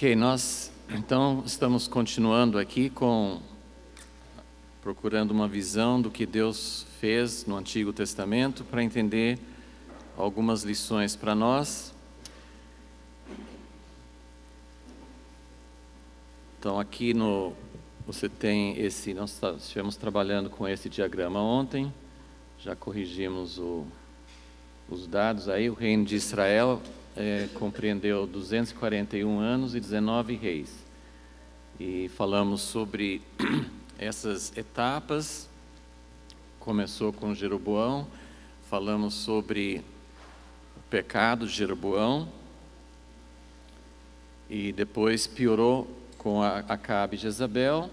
Ok, nós então estamos continuando aqui procurando uma visão do que Deus fez no Antigo Testamento para entender algumas lições para nós. Então aqui você tem nós estivemos trabalhando com esse diagrama ontem, já corrigimos os dados aí. O reino de Israel compreendeu 241 anos e 19 reis. E falamos sobre essas etapas. Começou com Jeroboão, falamos sobre o pecado de Jeroboão, e depois piorou com Acabe e Jezabel.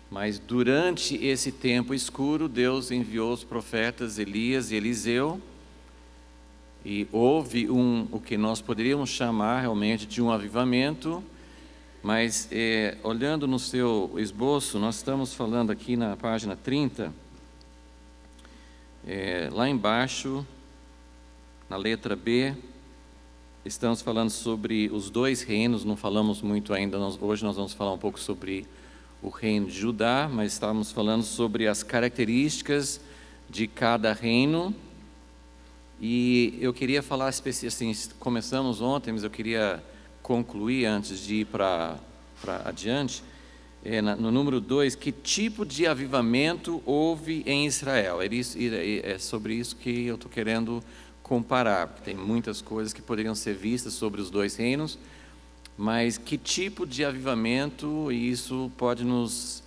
Mas durante esse tempo escuro, Deus enviou os profetas Elias e Eliseu, e houve o que nós poderíamos chamar realmente de um avivamento. Mas olhando no seu esboço, nós estamos falando aqui na página 30, lá embaixo, na letra B, estamos falando sobre os dois reinos. Não falamos muito ainda, hoje nós vamos falar um pouco sobre o reino de Judá, mas estávamos falando sobre as características de cada reino. E eu queria falar assim, começamos ontem, mas eu queria concluir antes de ir para adiante, no número 2, que tipo de avivamento houve em Israel? É sobre isso que eu estou querendo comparar, porque tem muitas coisas que poderiam ser vistas sobre os dois reinos, mas que tipo de avivamento, e isso pode nos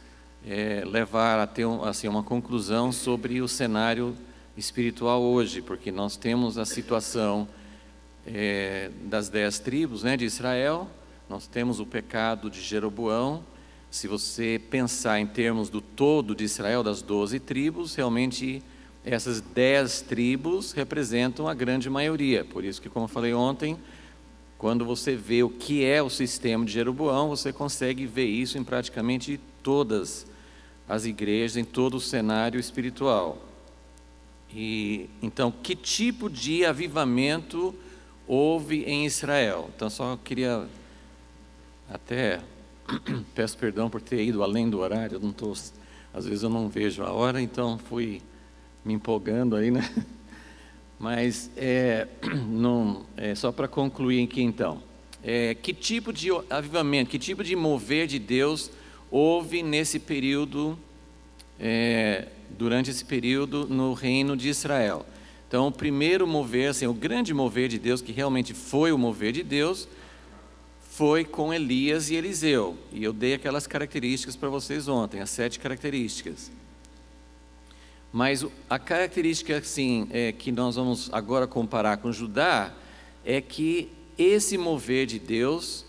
levar a ter uma conclusão sobre o cenário espiritual hoje, porque nós temos a situação das 10 tribos, de Israel. Nós temos o pecado de Jeroboão. Se você pensar em termos do todo de Israel, das 12 tribos, realmente essas 10 tribos representam a grande maioria. Por isso que, como eu falei ontem, quando você vê o que é o sistema de Jeroboão, você consegue ver isso em praticamente todas as igrejas, em todo o cenário espiritual. E então, que tipo de avivamento houve em Israel? Então, só queria peço perdão por ter ido além do horário. Às vezes eu não vejo a hora, então fui me empolgando aí, né? Mas só para concluir aqui então, que tipo de avivamento, que tipo de mover de Deus houve nesse período, durante esse período no reino de Israel? Então, o primeiro mover, o grande mover de Deus, que realmente foi o mover de Deus, foi com Elias e Eliseu. E eu dei aquelas características para vocês ontem, as 7 características. Mas a característica que nós vamos agora comparar com Judá é que esse mover de Deus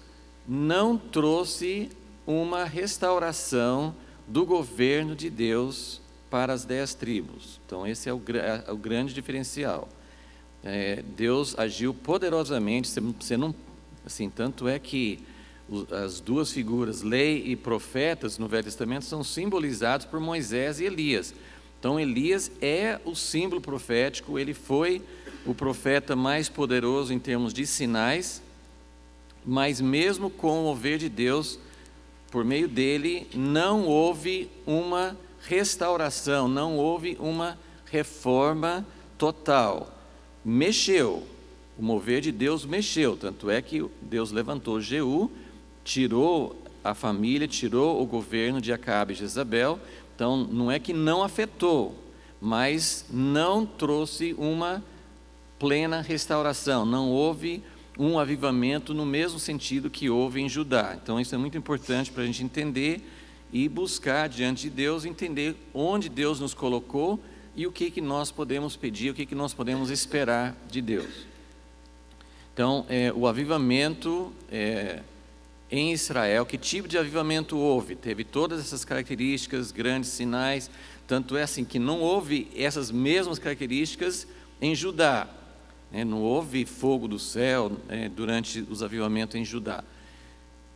não trouxe uma restauração do governo de Deus para as 10 tribos. Então esse é o grande diferencial. Deus agiu poderosamente. Você não, tanto é que as duas figuras, lei e profetas, no Velho Testamento, são simbolizados por Moisés e Elias. Então Elias é o símbolo profético. Ele foi o profeta mais poderoso em termos de sinais, mas mesmo com o mover de Deus, por meio dele, não houve uma restauração, não houve uma reforma total. Mexeu, o mover de Deus mexeu, tanto é que Deus levantou Jeú, tirou a família, tirou o governo de Acabe e Jezabel. Então não é que não afetou, mas não trouxe uma plena restauração, não houve um avivamento no mesmo sentido que houve em Judá. Então isso é muito importante para a gente entender e buscar diante de Deus, entender onde Deus nos colocou e o que nós podemos pedir, o que nós podemos esperar de Deus. Então, o avivamento em Israel, que tipo de avivamento houve? Teve todas essas características, grandes sinais, tanto é que não houve essas mesmas características em Judá. Não houve fogo do céu durante os avivamentos em Judá.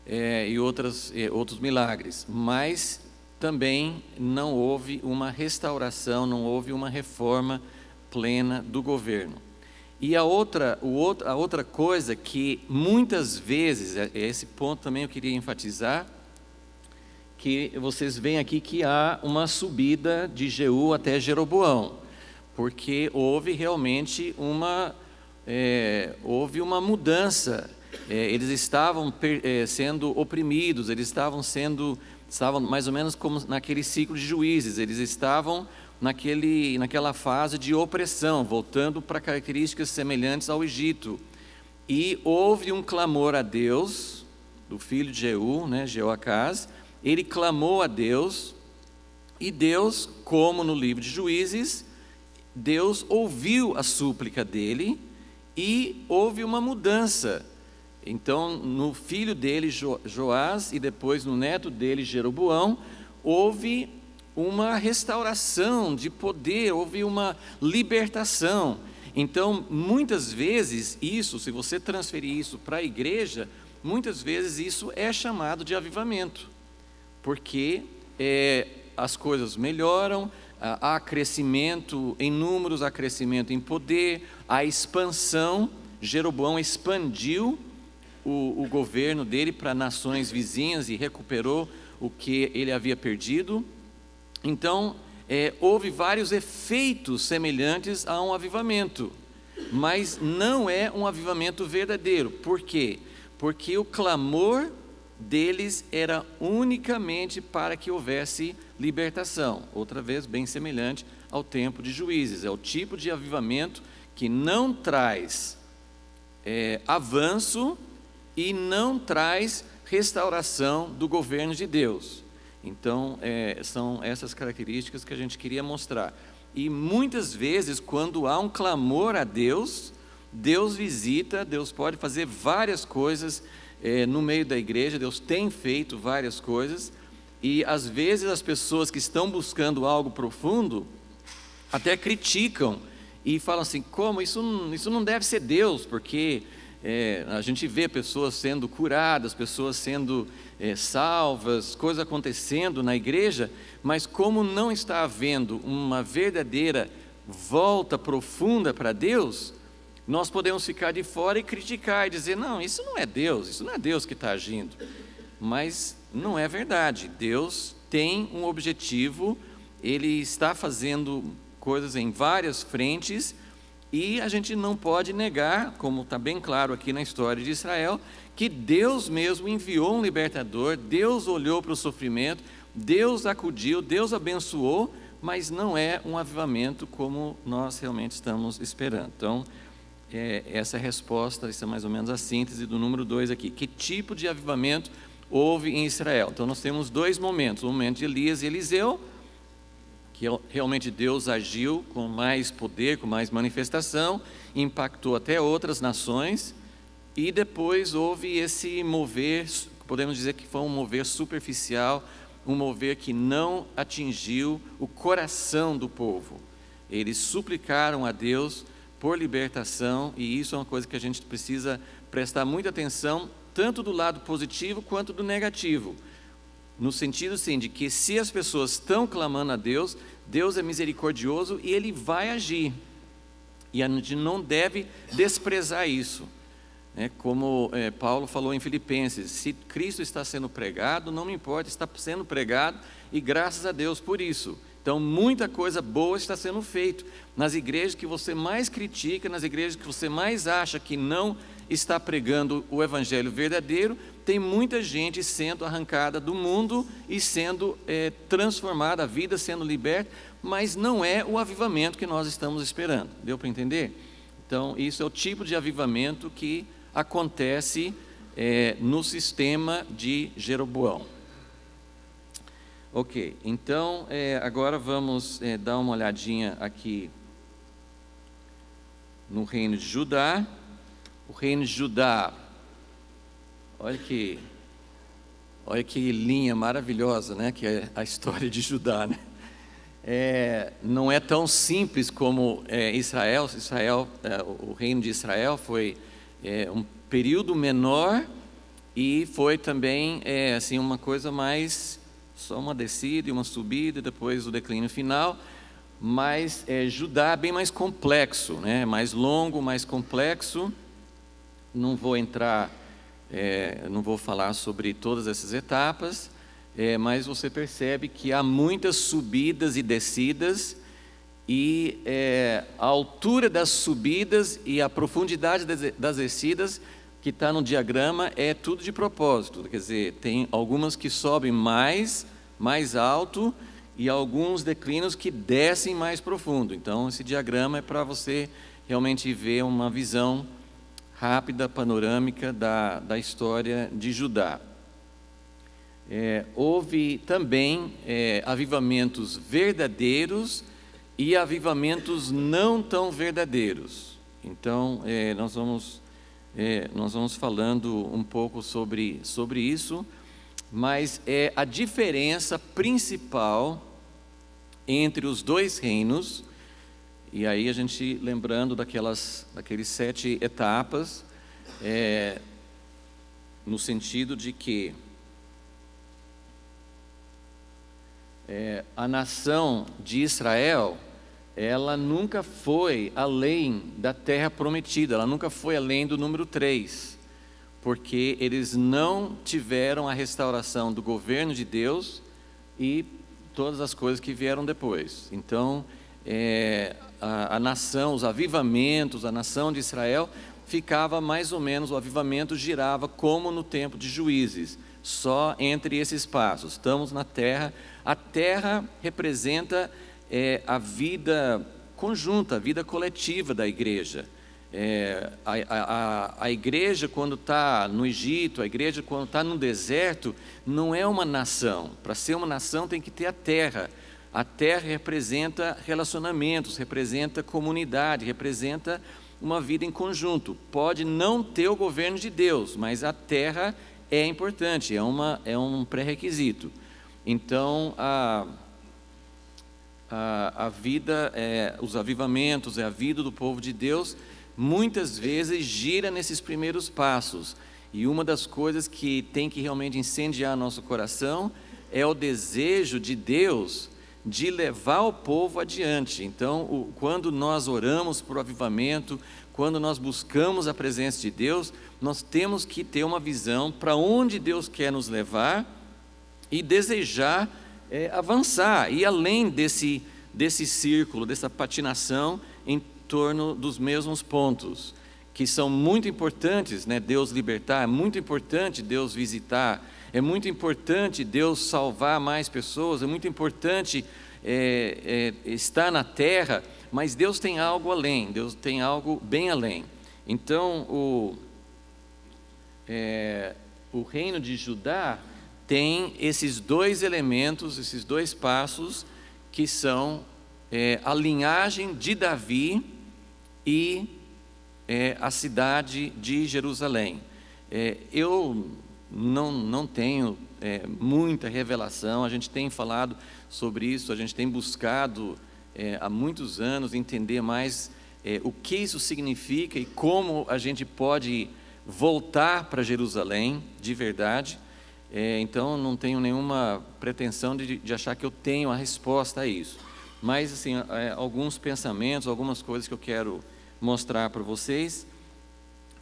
E outros milagres, mas também não houve uma restauração, não houve uma reforma plena do governo. E a outra coisa que muitas vezes, esse ponto também eu queria enfatizar, que vocês veem aqui que há uma subida de Jeú até Jeroboão, porque houve realmente houve uma mudança. Eles estavam sendo oprimidos, eles estavam mais ou menos como naquele ciclo de Juízes, eles estavam naquela fase de opressão, voltando para características semelhantes ao Egito. E houve um clamor a Deus, do filho de Jeú, Jeoacás. Ele clamou a Deus, e Deus, como no livro de Juízes, Deus ouviu a súplica dele, e houve uma mudança. Então, no filho dele, Joás, e depois no neto dele, Jeroboão, houve uma restauração de poder, houve uma libertação. Então, muitas vezes isso, se você transferir isso para a igreja, muitas vezes isso é chamado de avivamento, porque as coisas melhoram, há crescimento em números, há crescimento em poder, há expansão. Jeroboão expandiu o governo dele para nações vizinhas e recuperou o que ele havia perdido. Então, houve vários efeitos semelhantes a um avivamento, mas não é um avivamento verdadeiro. Por quê? Porque o clamor deles era unicamente para que houvesse libertação. Outra vez, bem semelhante ao tempo de Juízes. É o tipo de avivamento que não traz avanço e não traz restauração do governo de Deus. Então, são essas características que a gente queria mostrar. E muitas vezes, quando há um clamor a Deus, Deus visita, Deus pode fazer várias coisas no meio da igreja. Deus tem feito várias coisas, e às vezes as pessoas que estão buscando algo profundo até criticam e falam assim: como isso não deve ser Deus, porque a gente vê pessoas sendo curadas, pessoas sendo salvas, coisas acontecendo na igreja, mas como não está havendo uma verdadeira volta profunda para Deus, nós podemos ficar de fora e criticar e dizer: não, isso não é Deus que está agindo. Mas não é verdade. Deus tem um objetivo, Ele está fazendo coisas em várias frentes, e a gente não pode negar, como está bem claro aqui na história de Israel, que Deus mesmo enviou um libertador, Deus olhou para o sofrimento, Deus acudiu, Deus abençoou, mas não é um avivamento como nós realmente estamos esperando. Então, essa é a resposta, isso é mais ou menos a síntese do número 2 aqui. Que tipo de avivamento houve em Israel? Então, nós temos dois momentos: o momento de Elias e Eliseu, que realmente Deus agiu com mais poder, com mais manifestação, impactou até outras nações, e depois houve esse mover, podemos dizer que foi um mover superficial, um mover que não atingiu o coração do povo. Eles suplicaram a Deus por libertação, e isso é uma coisa que a gente precisa prestar muita atenção, tanto do lado positivo quanto do negativo. No sentido, sim, de que se as pessoas estão clamando a Deus, Deus é misericordioso e Ele vai agir. E a gente não deve desprezar isso. Como Paulo falou em Filipenses: se Cristo está sendo pregado, não me importa, está sendo pregado, e graças a Deus por isso. Então, muita coisa boa está sendo feita. Nas igrejas que você mais critica, nas igrejas que você mais acha que não está pregando o evangelho verdadeiro, tem muita gente sendo arrancada do mundo e sendo transformada, a vida sendo liberta, mas não é o avivamento que nós estamos esperando. Deu para entender? Então, isso é o tipo de avivamento que acontece no sistema de Jeroboão. Ok, então agora vamos dar uma olhadinha aqui no reino de Judá. O reino de Judá, olha que linha maravilhosa, né? Que é a história de Judá, né? Não é tão simples como Israel. O reino de Israel foi um período menor, e foi também assim, uma coisa mais, só uma descida e uma subida, e depois o declínio final. mas Judá é bem mais complexo, né? Mais longo, mais complexo. Não vou entrar, não vou falar sobre todas essas etapas, mas você percebe que há muitas subidas e descidas, e a altura das subidas e a profundidade das descidas, que está no diagrama, é tudo de propósito. Quer dizer, tem algumas que sobem mais alto, e alguns declinos que descem mais profundo. Então, esse diagrama é para você realmente ver uma visão rápida, panorâmica da história de Judá. Houve também avivamentos verdadeiros e avivamentos não tão verdadeiros. Então, nós vamos falando um pouco sobre isso, mas a diferença principal entre os dois reinos, e aí a gente lembrando daqueles 7 etapas, no sentido de que a nação de Israel, ela nunca foi além da terra prometida, ela nunca foi além do número 3, porque eles não tiveram a restauração do governo de Deus e todas as coisas que vieram depois. Então, a nação, os avivamentos, a nação de Israel ficava mais ou menos, o avivamento girava como no tempo de Juízes, só entre esses passos. Estamos na terra, a terra representa a vida conjunta, a vida coletiva da igreja. A igreja, quando está no Egito, a igreja, quando está no deserto, não é uma nação. Para ser uma nação, tem que ter a terra. A terra representa relacionamentos, representa comunidade, representa uma vida em conjunto. Pode não ter o governo de Deus, mas a terra é importante, é um pré-requisito. Então, a vida, os avivamentos, a vida do povo de Deus, muitas vezes gira nesses primeiros passos. E uma das coisas que tem que realmente incendiar nosso coração é o desejo de Deus de levar o povo adiante. Então, quando nós oramos por avivamento, quando nós buscamos a presença de Deus, nós temos que ter uma visão para onde Deus quer nos levar e desejar avançar, e além desse círculo, dessa patinação em torno dos mesmos pontos, que são muito importantes, né? Deus libertar, é muito importante Deus visitar, é muito importante Deus salvar mais pessoas, é muito importante estar na terra, mas Deus tem algo além, Deus tem algo bem além. Então, o reino de Judá tem esses 2 elementos, esses 2 passos, que são a linhagem de Davi e a cidade de Jerusalém. Eu não tenho muita revelação, a gente tem falado sobre isso, a gente tem buscado há muitos anos entender mais o que isso significa e como a gente pode voltar para Jerusalém de verdade. Então, não tenho nenhuma pretensão de achar que eu tenho a resposta a isso. Mas, assim, alguns pensamentos, algumas coisas que eu quero mostrar para vocês.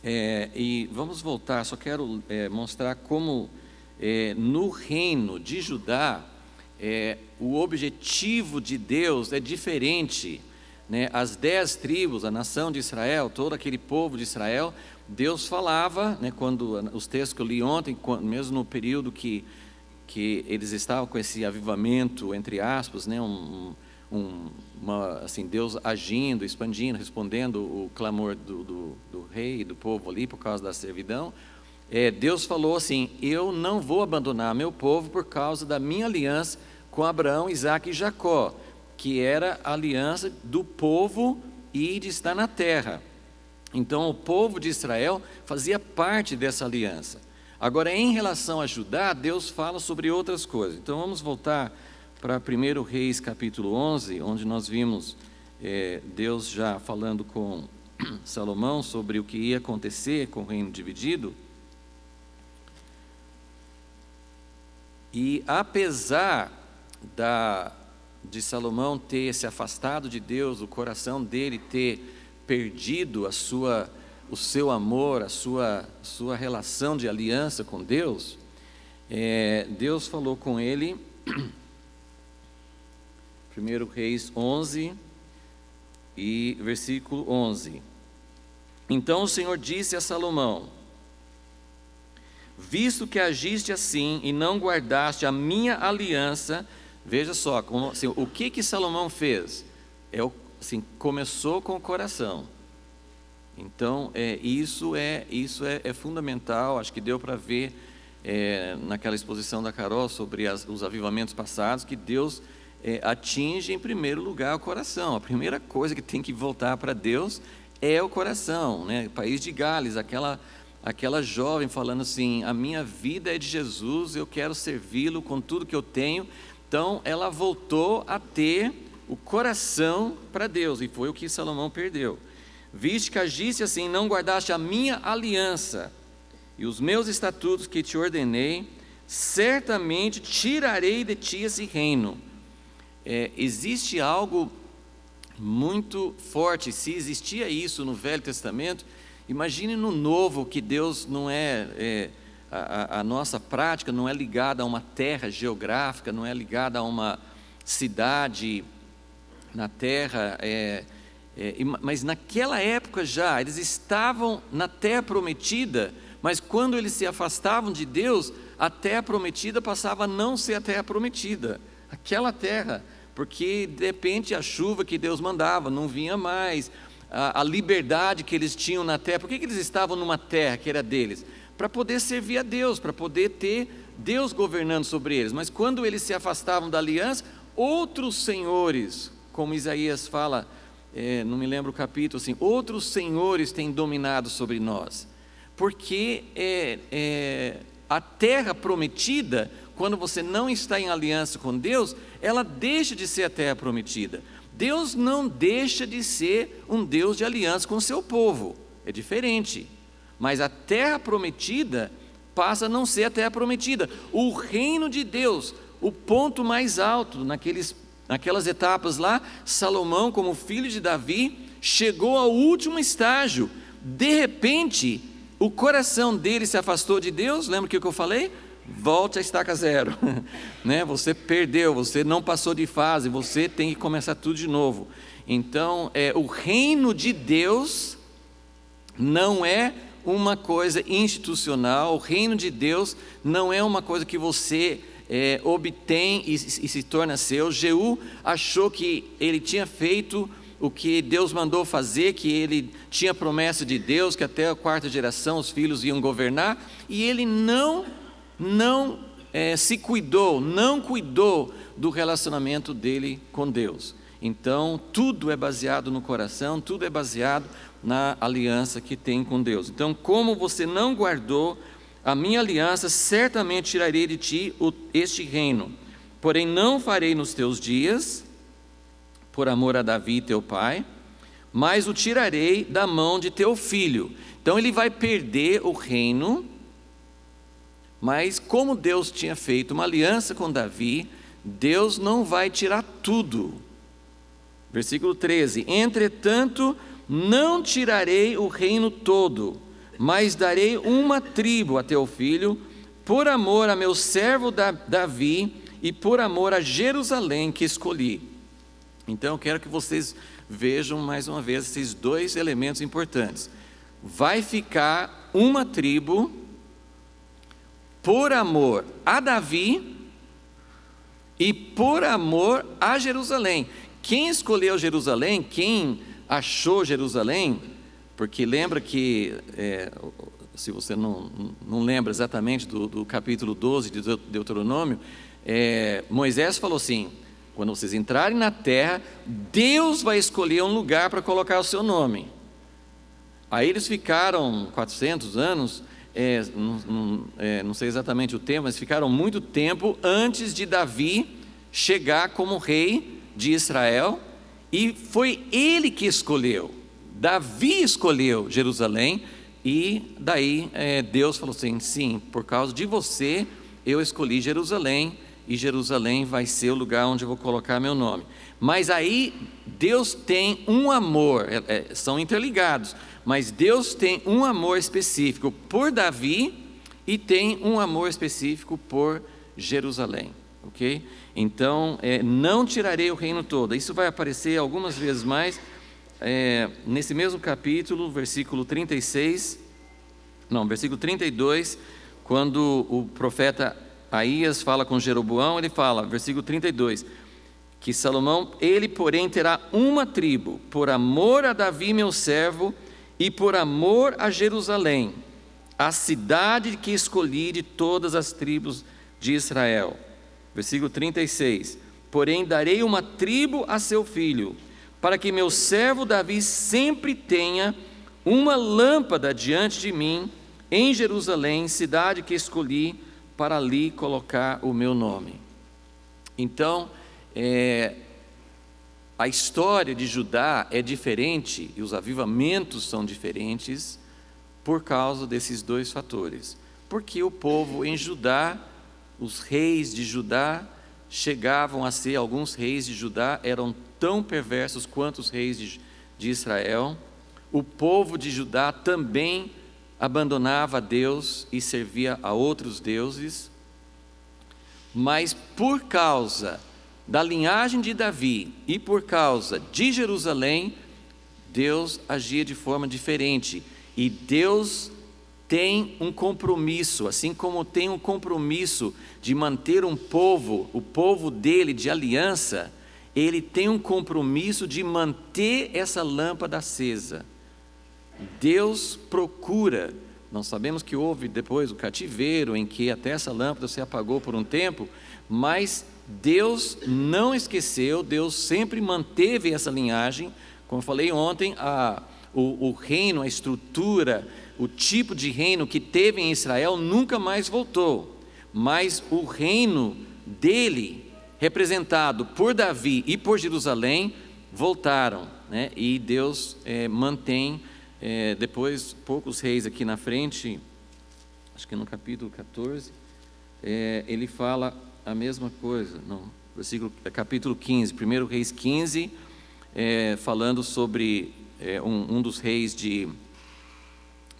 E vamos voltar, só quero mostrar como no reino de Judá, o objetivo de Deus é diferente, né? As 10 tribos, a nação de Israel, todo aquele povo de Israel, Deus falava, né, quando os textos que eu li ontem, mesmo no período que eles estavam com esse avivamento, entre aspas, né, assim, Deus agindo, expandindo, respondendo o clamor do rei e do povo ali por causa da servidão, Deus falou assim: eu não vou abandonar meu povo por causa da minha aliança com Abraão, Isaque e Jacó, que era a aliança do povo e de estar na terra. Então, o povo de Israel fazia parte dessa aliança. Agora, em relação a Judá, Deus fala sobre outras coisas. Então, vamos voltar para 1 Reis, capítulo 11, onde nós vimos Deus já falando com Salomão sobre o que ia acontecer com o reino dividido. E apesar de Salomão ter se afastado de Deus, o coração dele ter perdido o seu amor, a sua relação de aliança com Deus, Deus falou com ele, 1 Reis 11, e versículo 11. Então o Senhor disse a Salomão: visto que agiste assim e não guardaste a minha aliança. Veja só, assim, o que Salomão fez? Assim, começou com o coração. Então, isso é fundamental. Acho que deu para ver naquela exposição da Carol sobre os avivamentos passados, que Deus atinge em primeiro lugar o coração. A primeira coisa que tem que voltar para Deus é o coração, né? País de Gales, aquela jovem falando assim: a minha vida é de Jesus, eu quero servi-lo com tudo que eu tenho. Então ela voltou a ter o coração para Deus, e foi o que Salomão perdeu. Viste que agiste assim, não guardaste a minha aliança e os meus estatutos que te ordenei, certamente tirarei de ti esse reino. Existe algo muito forte. Se existia isso no Velho Testamento, imagine no Novo, que Deus não a nossa prática não é ligada a uma terra geográfica, não é ligada a uma cidade na terra, mas naquela época já, eles estavam na terra prometida, mas quando eles se afastavam de Deus, a terra prometida passava a não ser a terra prometida, aquela terra, porque de repente a chuva que Deus mandava não vinha mais, a liberdade que eles tinham na terra. Por que eles estavam numa terra que era deles? Para poder servir a Deus, para poder ter Deus governando sobre eles. Mas quando eles se afastavam da aliança, outros senhores, como Isaías fala, não me lembro o capítulo, assim, outros senhores têm dominado sobre nós, porque a terra prometida, quando você não está em aliança com Deus, ela deixa de ser a terra prometida. Deus não deixa de ser um Deus de aliança com o seu povo, é diferente. Mas a terra prometida passa a não ser a terra prometida. O reino de Deus, o ponto mais alto, naquelas etapas lá, Salomão, como filho de Davi, chegou ao último estágio. De repente, o coração dele se afastou de Deus. Lembra o que eu falei? Volte a estaca zero, né? Você perdeu, você não passou de fase, você tem que começar tudo de novo. Então, o reino de Deus não é uma coisa institucional. O reino de Deus não é uma coisa que você obtém e se torna seu. Jeú achou que ele tinha feito o que Deus mandou fazer, que ele tinha promessa de Deus, que até a 4ª geração os filhos iam governar, e ele não se cuidou, não cuidou do relacionamento dele com Deus. Então tudo é baseado no coração, tudo é baseado na aliança que tem com Deus. Então, como você não guardou a minha aliança, certamente tirarei de ti este reino, porém não farei nos teus dias, por amor a Davi teu pai, mas o tirarei da mão de teu filho. Então ele vai perder o reino, mas como Deus tinha feito uma aliança com Davi, Deus não vai tirar tudo. Versículo 13: entretanto, não tirarei o reino todo, mas darei uma tribo a teu filho, por amor a meu servo Davi e por amor a Jerusalém que escolhi. Então eu quero que vocês vejam mais uma vez esses dois elementos importantes. Vai ficar uma tribo por amor a Davi e por amor a Jerusalém. Quem escolheu Jerusalém, quem achou Jerusalém, porque lembra que, se você não lembra exatamente do capítulo 12 de Deuteronômio, Moisés falou assim: quando vocês entrarem na terra, Deus vai escolher um lugar para colocar o seu nome. Aí eles ficaram 400 anos, não sei exatamente o tempo, mas ficaram muito tempo antes de Davi chegar como rei de Israel, e foi ele que escolheu. Davi escolheu Jerusalém, e daí Deus falou assim: sim, por causa de você eu escolhi Jerusalém, e Jerusalém vai ser o lugar onde eu vou colocar meu nome. Mas aí Deus tem um amor, são interligados, mas Deus tem um amor específico por Davi e tem um amor específico por Jerusalém, ok? Então, não tirarei o reino todo. Isso vai aparecer algumas vezes mais, nesse mesmo capítulo, versículo 32, quando o profeta Aías fala com Jeroboão, ele fala, versículo 32, que Salomão, ele porém terá uma tribo, por amor a Davi meu servo, e por amor a Jerusalém, a cidade que escolhi de todas as tribos de Israel. Versículo 36, porém darei uma tribo a seu filho, para que meu servo Davi sempre tenha uma lâmpada diante de mim, em Jerusalém, cidade que escolhi, para ali colocar o meu nome. Então, a história de Judá é diferente, e os avivamentos são diferentes, por causa desses dois fatores. Porque o povo em Judá, os reis de Judá, chegavam a ser, alguns reis de Judá eram tão perversos quanto os reis de Israel. O povo de Judá também abandonava Deus e servia a outros deuses, mas por causa da linhagem de Davi e por causa de Jerusalém, Deus agia de forma diferente, e Deus tem um compromisso, assim como tem um compromisso de manter um povo, o povo dele de aliança, ele tem um compromisso de manter essa lâmpada acesa. Deus procura, nós sabemos que houve depois o cativeiro, em que até essa lâmpada se apagou por um tempo, mas Deus não esqueceu, Deus sempre manteve essa linhagem. Como eu falei ontem, o reino, a estrutura, o tipo de reino que teve em Israel nunca mais voltou, mas o reino dele, representado por Davi e por Jerusalém, voltaram, né? E Deus mantém. Depois, poucos reis aqui na frente, acho que no capítulo 14, ele fala a mesma coisa, capítulo 15, 1 Reis 15, falando sobre um dos reis de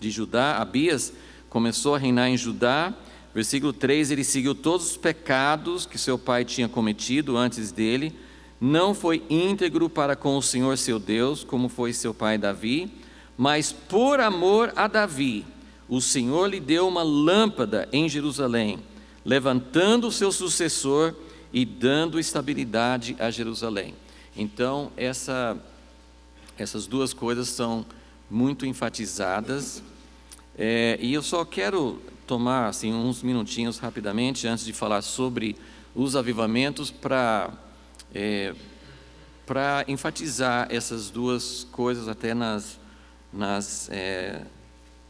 Judá, Abias, começou a reinar em Judá. Versículo 3, ele seguiu todos os pecados que seu pai tinha cometido antes dele, não foi íntegro para com o Senhor seu Deus, como foi seu pai Davi, mas por amor a Davi, o Senhor lhe deu uma lâmpada em Jerusalém, levantando o seu sucessor e dando estabilidade a Jerusalém. Então, essas duas coisas são muito enfatizadas, e eu só quero tomar assim, uns minutinhos rapidamente, antes de falar sobre os avivamentos, para enfatizar essas duas coisas até nas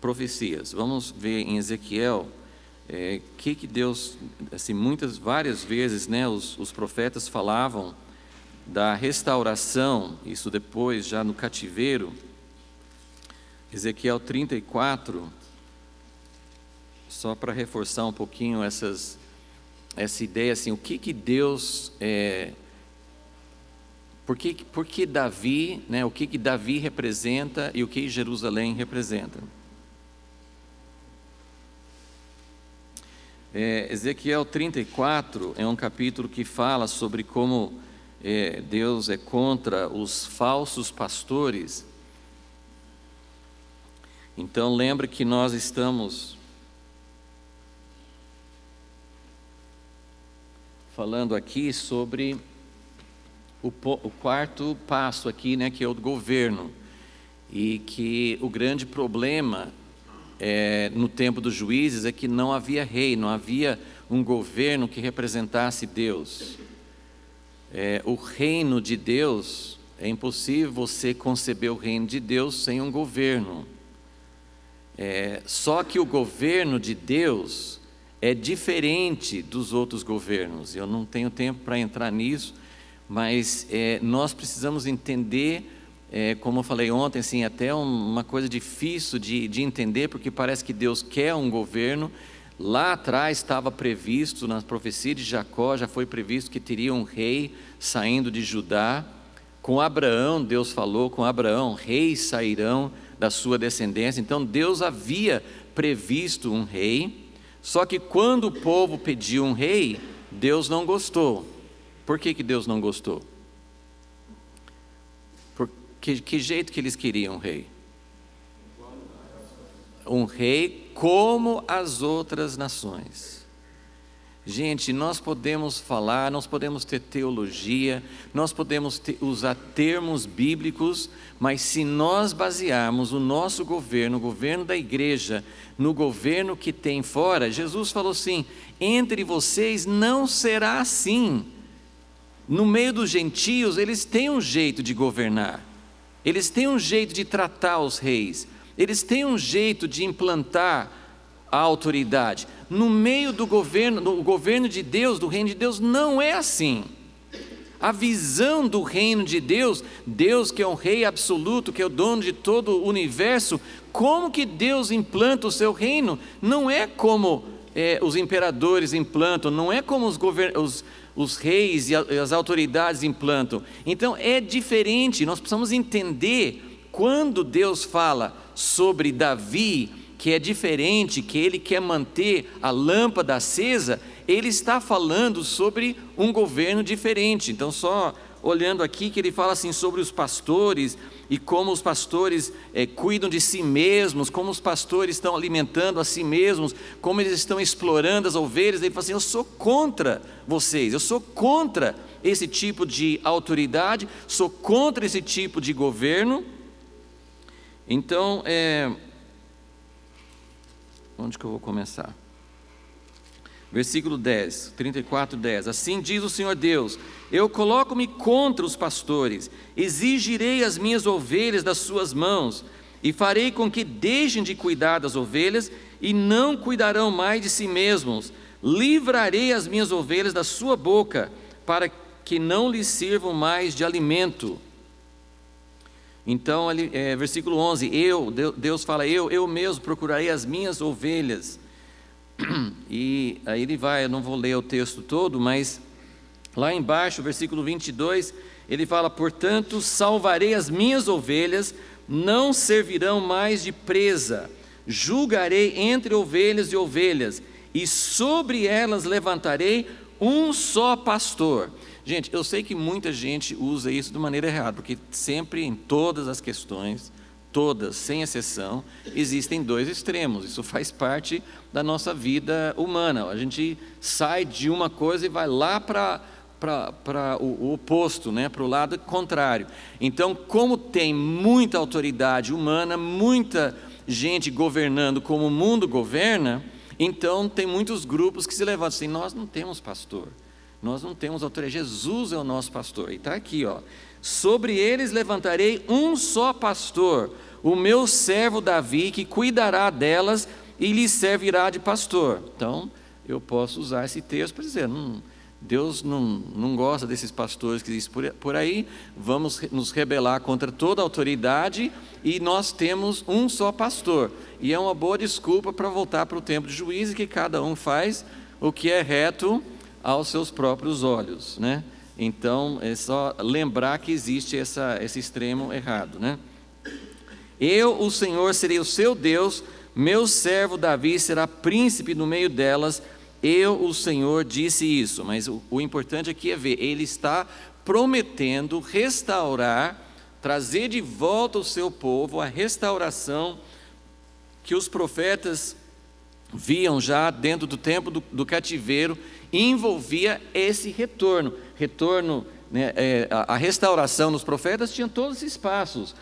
profecias. Vamos ver em Ezequiel que Deus, assim, várias vezes, né, os profetas falavam da restauração, isso depois já no cativeiro. Ezequiel 34, só para reforçar um pouquinho essa ideia, assim, o que Deus por que Davi, né, o que Davi representa e o que Jerusalém representa. Ezequiel 34 é um capítulo que fala sobre como Deus é contra os falsos pastores. Então lembra que nós estamos falando aqui sobre o quarto passo aqui, né, que é o do governo, e que o grande problema no tempo dos juízes é que não havia rei, não havia um governo que representasse Deus. O reino de Deus, é impossível você conceber o reino de Deus sem um governo. Só que o governo de Deus é diferente dos outros governos. Eu não tenho tempo para entrar nisso, mas nós precisamos entender, como eu falei ontem, assim, até uma coisa difícil de entender, porque parece que Deus quer um governo, Lá atrás estava previsto, na profecia de Jacó, já foi previsto que teria um rei saindo de Judá. Com Abraão, Deus falou com Abraão, reis sairão da sua descendência. Então Deus havia previsto um rei, só que quando o povo pediu um rei, Deus não gostou. Por que Deus não gostou? Porque que jeito que eles queriam um rei? Um rei como as outras nações. Gente, nós podemos falar, nós podemos ter teologia, nós podemos usar termos bíblicos, mas se nós basearmos o nosso governo, o governo da igreja, no governo que tem fora, Jesus falou assim: entre vocês não será assim. No meio dos gentios, eles têm um jeito de governar, eles têm um jeito de tratar os reis, eles têm um jeito de implantar a autoridade. No meio do governo de Deus, do reino de Deus, não é assim. A visão do reino de Deus, Deus que é um rei absoluto, que é o dono de todo o universo, como que Deus implanta o seu reino? Não é como os imperadores implantam, não é como os reis e as autoridades implantam. Então é diferente. Nós precisamos entender, quando Deus fala sobre Davi, que é diferente, que ele quer manter a lâmpada acesa, ele está falando sobre um governo diferente. Então, só olhando aqui, que ele fala assim sobre os pastores, e como os pastores cuidam de si mesmos, como os pastores estão alimentando a si mesmos, como eles estão explorando as ovelhas. Ele fala assim: eu sou contra vocês, eu sou contra esse tipo de autoridade, sou contra esse tipo de governo. Então, onde que eu vou começar? Versículo 10, 34, 10. Assim diz o Senhor Deus: eu coloco-me contra os pastores, exigirei as minhas ovelhas das suas mãos, e farei com que deixem de cuidar das ovelhas, e não cuidarão mais de si mesmos. Livrarei as minhas ovelhas da sua boca, para que não lhes sirvam mais de alimento. Então, versículo 11, Deus fala: eu mesmo procurarei as minhas ovelhas. E aí ele vai, eu não vou ler o texto todo, mas lá embaixo, versículo 22, ele fala: portanto, salvarei as minhas ovelhas, não servirão mais de presa, julgarei entre ovelhas e ovelhas, e sobre elas levantarei um só pastor. Gente, eu sei que muita gente usa isso de maneira errada, porque sempre, em todas as questões, todas, sem exceção, existem dois extremos. Isso faz parte da nossa vida humana. A gente sai de uma coisa e vai lá para o oposto, né? Para o lado contrário. Então, como tem muita autoridade humana, muita gente governando como o mundo governa, então tem muitos grupos que se levantam assim: nós não temos pastor, nós não temos autoridade, Jesus é o nosso pastor. E está aqui, ó: sobre eles levantarei um só pastor, o meu servo Davi, que cuidará delas e lhes servirá de pastor. Então, eu posso usar esse texto para dizer: Deus não gosta desses pastores que existem por aí, vamos nos rebelar contra toda a autoridade, e nós temos um só pastor. E é uma boa desculpa para voltar para o tempo de juízo, que cada um faz o que é reto aos seus próprios olhos, né? Então, é só lembrar que existe esse extremo errado, né? Eu, o Senhor, serei o seu Deus, meu servo Davi será príncipe no meio delas. Eu, o Senhor, disse isso. Mas o importante aqui é ver, ele está prometendo restaurar, trazer de volta o seu povo, a restauração que os profetas viam já dentro do tempo do cativeiro, envolvia esse retorno, né? A restauração dos profetas tinha todos esses passos: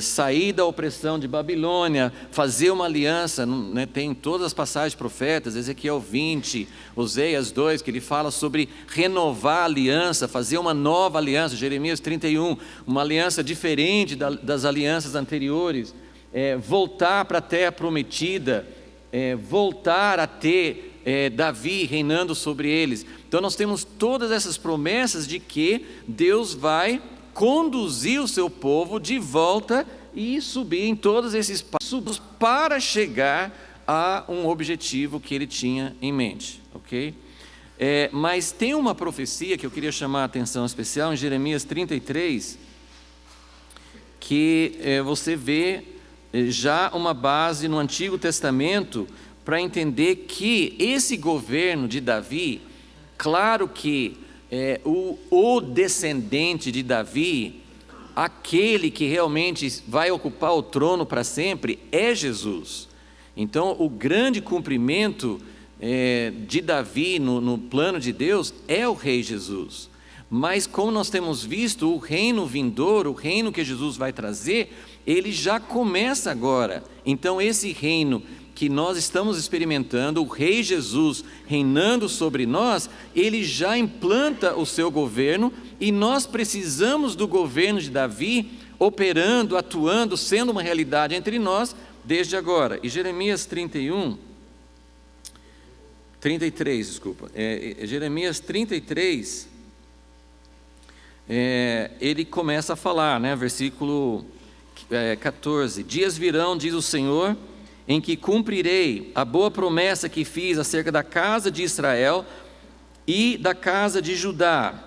sair da opressão de Babilônia, fazer uma aliança, né? Tem todas as passagens profetas, Ezequiel 20, Oséias 2, que ele fala sobre renovar a aliança, fazer uma nova aliança, Jeremias 31, uma aliança diferente das alianças anteriores, voltar para a terra prometida, voltar a ter Davi reinando sobre eles. Então nós temos todas essas promessas de que Deus vai conduzir o seu povo de volta e subir em todos esses passos para chegar a um objetivo que ele tinha em mente, ok? Mas tem uma profecia que eu queria chamar a atenção especial em Jeremias 33, que você vê já uma base no Antigo Testamento para entender que esse governo de Davi, claro que o descendente de Davi, aquele que realmente vai ocupar o trono para sempre, é Jesus. Então, o grande cumprimento de Davi no plano de Deus é o rei Jesus. Mas como nós temos visto, o reino vindouro, o reino que Jesus vai trazer, ele já começa agora. Então esse reino que nós estamos experimentando, o rei Jesus reinando sobre nós, ele já implanta o seu governo, e nós precisamos do governo de Davi operando, atuando, sendo uma realidade entre nós desde agora. E Jeremias 33, ele começa a falar, versículo 14: dias virão, diz o Senhor, em que cumprirei a boa promessa que fiz acerca da casa de Israel e da casa de Judá.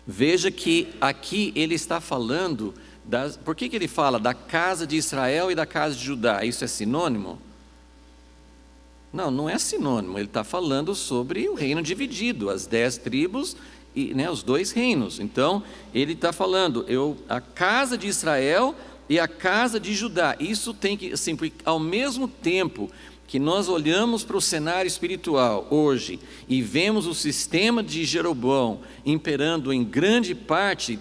Veja que aqui ele está falando, por que ele fala da casa de Israel e da casa de Judá? Isso é sinônimo? Não, não é sinônimo. Ele está falando sobre o reino dividido, as 10 tribos e os 2 reinos. Então ele está falando, a casa de Israel e a casa de Judá. Isso tem que, assim, porque ao mesmo tempo que nós olhamos para o cenário espiritual hoje e vemos o sistema de Jeroboão imperando em grande parte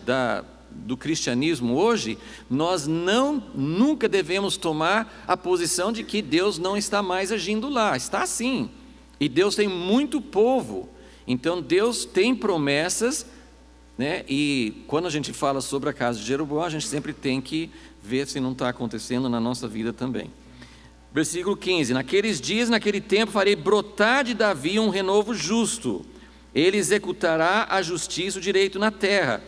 do cristianismo hoje, nós nunca devemos tomar a posição de que Deus não está mais agindo lá. Está sim, e Deus tem muito povo. Então Deus tem promessas, e quando a gente fala sobre a casa de Jeroboão, a gente sempre tem que ver se não está acontecendo na nossa vida também. Versículo 15: naqueles dias, naquele tempo, farei brotar de Davi um renovo justo, ele executará a justiça e o direito na terra.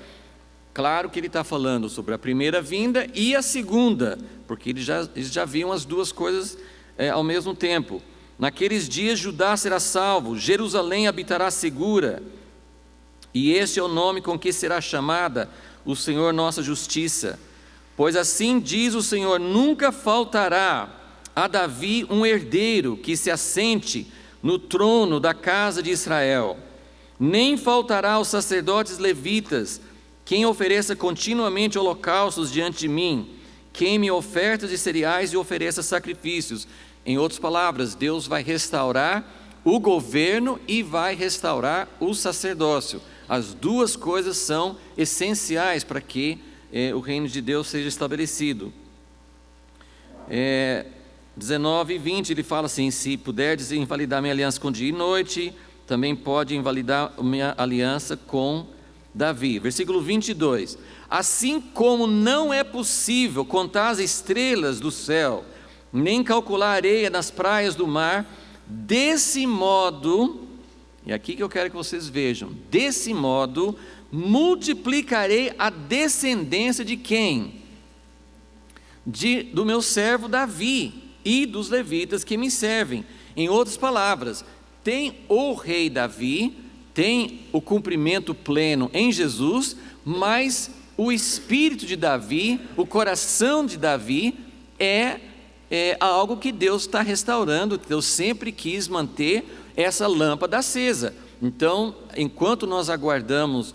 Claro que ele está falando sobre a primeira vinda e a segunda, porque eles já viam as duas coisas ao mesmo tempo. Naqueles dias Judá será salvo, Jerusalém habitará segura, e este é o nome com que será chamada o Senhor nossa justiça. Pois assim diz o Senhor: nunca faltará a Davi um herdeiro que se assente no trono da casa de Israel, nem faltará aos sacerdotes levitas quem ofereça continuamente holocaustos diante de mim, queime ofertas de cereais e ofereça sacrifícios. Em outras palavras, Deus vai restaurar o governo e vai restaurar o sacerdócio. As duas coisas são essenciais para que o reino de Deus seja estabelecido. 19 e 20 ele fala assim: se puderdes invalidar minha aliança com dia e noite, também pode invalidar minha aliança com Davi. Versículo 22: assim como não é possível contar as estrelas do céu, nem calcular a areia nas praias do mar, desse modo, e aqui que eu quero que vocês vejam, desse modo multiplicarei a descendência de quem? Do meu servo Davi e dos levitas que me servem. Em outras palavras, tem o rei Davi, tem o cumprimento pleno em Jesus, mas o espírito de Davi, o coração de Davi é algo que Deus está restaurando. Deus sempre quis manter essa lâmpada acesa. Então, enquanto nós aguardamos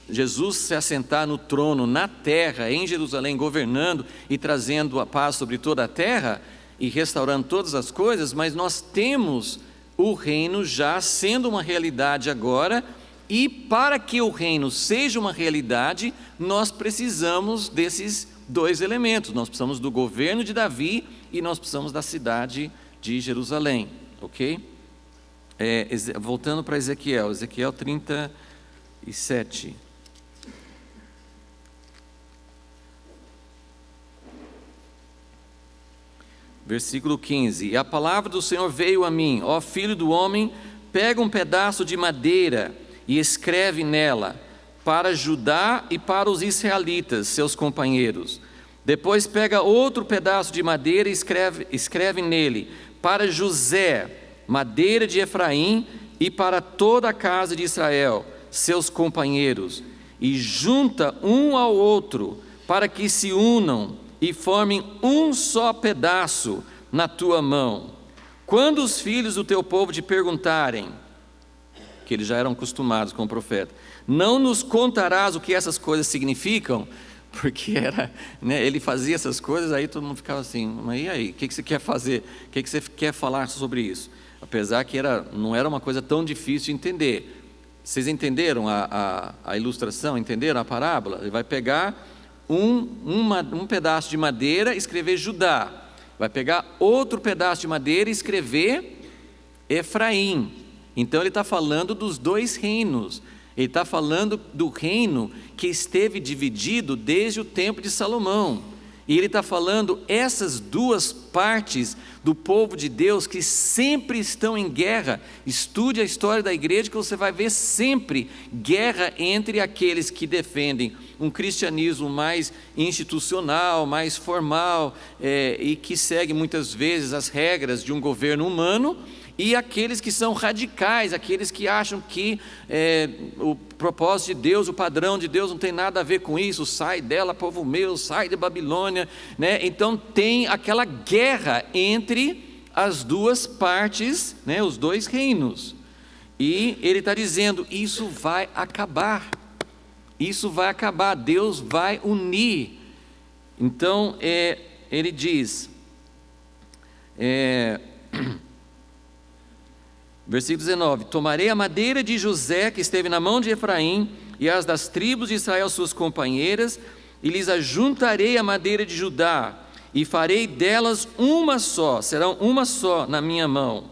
Jesus se assentar no trono na terra, em Jerusalém, governando e trazendo a paz sobre toda a terra e restaurando todas as coisas, mas nós temos o reino já sendo uma realidade agora, e para que o reino seja uma realidade, nós precisamos desses 2 elementos. Nós precisamos do governo de Davi e nós precisamos da cidade de Jerusalém, ok? Voltando para Ezequiel 37. Versículo 15: e a palavra do Senhor veio a mim: ó filho do homem, pega um pedaço de madeira e escreve nela, para Judá e para os israelitas, seus companheiros: Depois pega outro pedaço de madeira e escreve nele: para José, madeira de Efraim, e para toda a casa de Israel, seus companheiros, e junta um ao outro, para que se unam e formem um só pedaço na tua mão. Quando os filhos do teu povo te perguntarem, que eles já eram acostumados com o profeta, não nos contarás o que essas coisas significam? Porque ele fazia essas coisas, aí todo mundo ficava assim, mas e aí, o que você quer fazer? O que você quer falar sobre isso? Apesar que não era uma coisa tão difícil de entender. Vocês entenderam a ilustração? Entenderam a parábola? Ele vai pegar um pedaço de madeira e escrever Judá. Vai pegar outro pedaço de madeira e escrever Efraim. Então ele está falando dos dois reinos. Ele está falando do reino que esteve dividido desde o tempo de Salomão. E ele está falando essas duas partes do povo de Deus que sempre estão em guerra. Estude a história da igreja que você vai ver sempre guerra entre aqueles que defendem um cristianismo mais institucional, mais formal, e que segue muitas vezes as regras de um governo humano, e aqueles que são radicais, aqueles que acham que o propósito de Deus, o padrão de Deus não tem nada a ver com isso, sai dela, povo meu, sai de Babilônia, né? Então tem aquela guerra entre as duas partes, né? Os dois reinos, e ele está dizendo, isso vai acabar, Deus vai unir. Então ele diz, versículo 19: tomarei a madeira de José que esteve na mão de Efraim e as das tribos de Israel suas companheiras, e lhes ajuntarei a madeira de Judá e farei delas uma só, serão uma só na minha mão.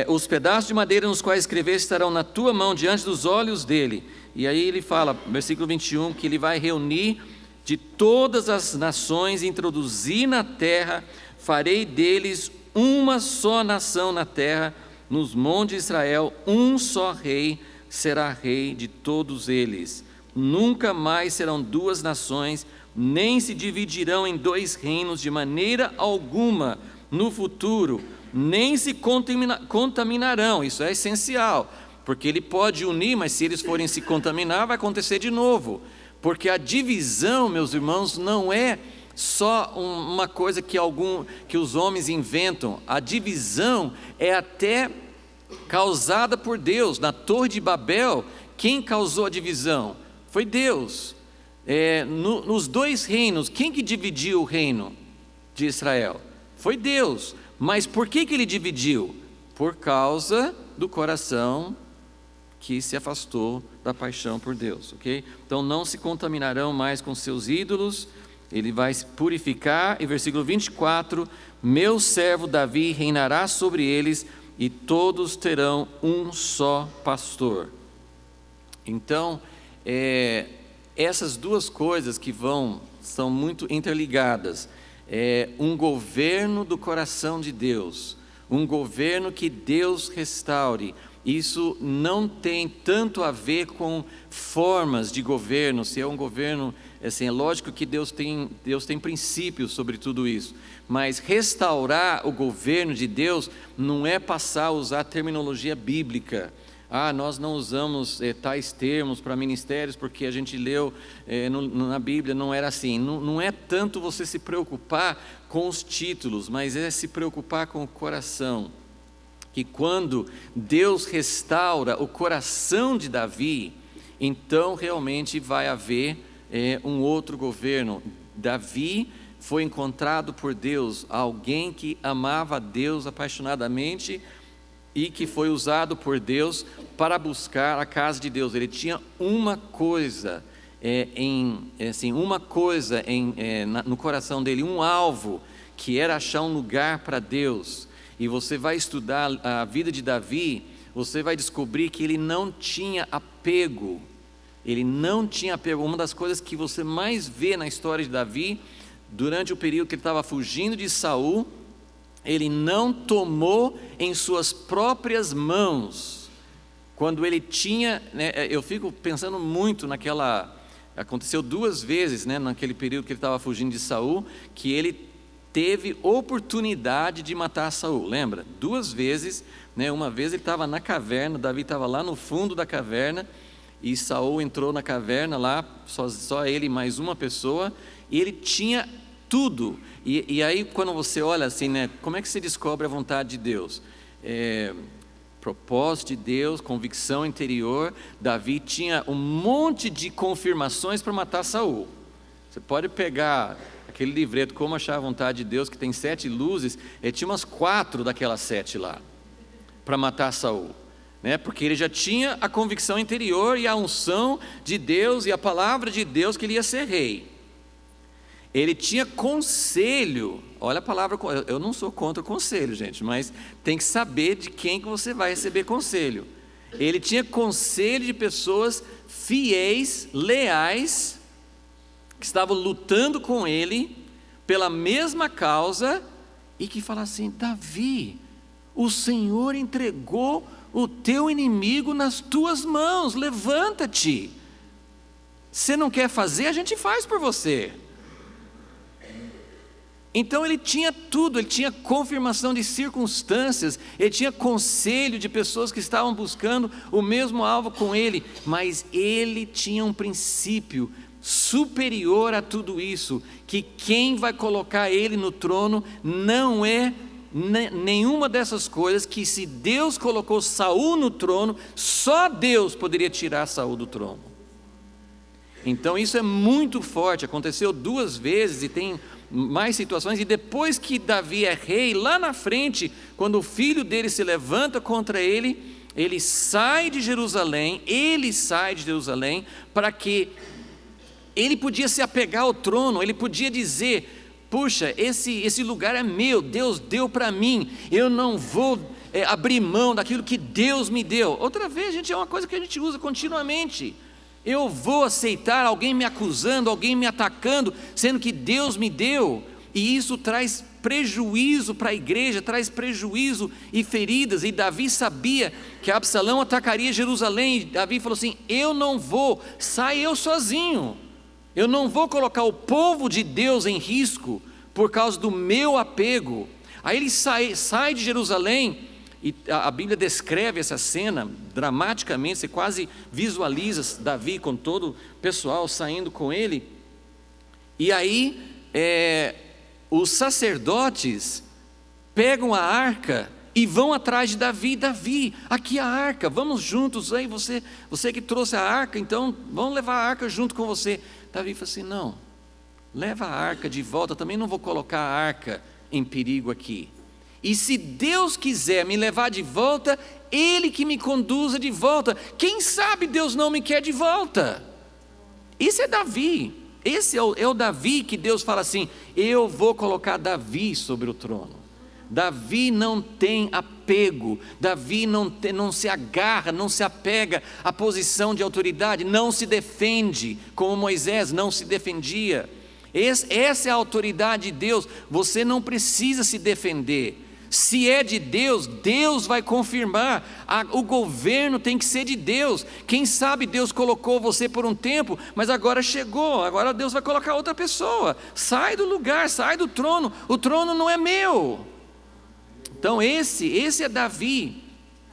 Os pedaços de madeira nos quais escreveste estarão na tua mão diante dos olhos dele. E aí ele fala, versículo 21, que ele vai reunir de todas as nações, introduzir na terra, farei deles uma só nação na terra, nos montes de Israel, um só rei será rei de todos eles. Nunca mais serão duas nações, nem se dividirão em dois reinos de maneira alguma no futuro, nem se contaminarão. Isso é essencial, porque ele pode unir, mas se eles forem se contaminar, vai acontecer de novo. Porque a divisão, meus irmãos, não é só uma coisa que os homens inventam. A divisão é até causada por Deus. Na Torre de Babel, quem causou a divisão? Foi Deus. Nos dois reinos, quem que dividiu o reino de Israel? Foi Deus. Mas por que ele dividiu? Por causa do coração que se afastou da paixão por Deus, ok? Então não se contaminarão mais com seus ídolos. Ele vai se purificar, e versículo 24, meu servo Davi reinará sobre eles, e todos terão um só pastor. Então, essas duas coisas são muito interligadas. Um governo do coração de Deus, um governo que Deus restaure. Isso não tem tanto a ver com formas de governo, se é um governo, assim, é lógico que Deus tem princípios sobre tudo isso, mas restaurar o governo de Deus não é passar a usar terminologia bíblica. Nós não usamos tais termos para ministérios porque a gente leu na Bíblia, não era assim. Não é tanto você se preocupar com os títulos, mas é se preocupar com o coração. Que quando Deus restaura o coração de Davi, então realmente vai haver um outro governo. Davi foi encontrado por Deus, alguém que amava a Deus apaixonadamente e que foi usado por Deus para buscar a casa de Deus. Ele tinha uma coisa no coração dele, um alvo, que era achar um lugar para Deus. E você vai estudar a vida de Davi, você vai descobrir que ele não tinha apego. Uma das coisas que você mais vê na história de Davi, durante o período que ele estava fugindo de Saul, ele não tomou em suas próprias mãos. Quando ele tinha, eu fico pensando muito naquela Aconteceu 2 vezes, né, naquele período que ele estava fugindo de Saul, que ele teve oportunidade de matar Saul, lembra? 2 vezes, né? Uma vez ele estava na caverna, Davi estava lá no fundo da caverna, e Saul entrou na caverna lá, só ele e mais uma pessoa, e ele tinha tudo. E aí quando você olha assim, né, como é que se descobre a vontade de Deus? Propósito de Deus, convicção interior. Davi tinha um monte de confirmações para matar Saul. Você pode pegar aquele livreto Como Achar a Vontade de Deus, que tem 7 luzes, ele tinha umas 4 daquelas 7 lá, para matar Saul, né? Porque ele já tinha a convicção interior e a unção de Deus e a palavra de Deus que ele ia ser rei. Ele tinha conselho. Olha a palavra, eu não sou contra o conselho, gente, mas tem que saber de quem que você vai receber conselho. Ele tinha conselho de pessoas fiéis, leais, que estavam lutando com ele pela mesma causa, e que falam assim: Davi, o Senhor entregou o teu inimigo nas tuas mãos, levanta-te. Você não quer fazer, a gente faz por você. Então ele tinha tudo, ele tinha confirmação de circunstâncias, ele tinha conselho de pessoas que estavam buscando o mesmo alvo com ele, mas ele tinha um princípio superior a tudo isso, que quem vai colocar ele no trono não é nenhuma dessas coisas, que se Deus colocou Saul no trono, só Deus poderia tirar Saul do trono. Então isso é muito forte, aconteceu 2 vezes e tem mais situações. E depois que Davi é rei, lá na frente, quando o filho dele se levanta contra ele, ele sai de Jerusalém, para que ele podia se apegar ao trono, ele podia dizer: puxa, esse lugar é meu, Deus deu para mim, eu não vou abrir mão daquilo que Deus me deu. Outra vez, gente, é uma coisa que a gente usa continuamente. Eu vou aceitar alguém me acusando, alguém me atacando, sendo que Deus me deu? E isso traz prejuízo para a igreja, traz prejuízo e feridas. E Davi sabia que Absalão atacaria Jerusalém, e Davi falou assim: eu não vou, sai eu sozinho, eu não vou colocar o povo de Deus em risco por causa do meu apego. Aí ele sai de Jerusalém, e a Bíblia descreve essa cena dramaticamente, você quase visualiza Davi com todo o pessoal saindo com ele. E aí os sacerdotes pegam a arca e vão atrás de Davi. Davi, aqui a arca, vamos juntos aí, você que trouxe a arca, então vamos levar a arca junto com você. Davi falou assim: não, leva a arca de volta, também não vou colocar a arca em perigo aqui. E se Deus quiser me levar de volta, Ele que me conduza de volta. Quem sabe Deus não me quer de volta? Isso é Davi. Esse é o Davi que Deus fala assim: eu vou colocar Davi sobre o trono. Davi não tem apego, Davi não se agarra, não se apega à posição de autoridade, não se defende, como Moisés não se defendia. Essa é a autoridade de Deus. Você não precisa se defender. Se é de Deus, Deus vai confirmar. O governo tem que ser de Deus. Quem sabe Deus colocou você por um tempo, mas agora chegou, agora Deus vai colocar outra pessoa. Sai do lugar, sai do trono. O trono não é meu. Então esse é Davi.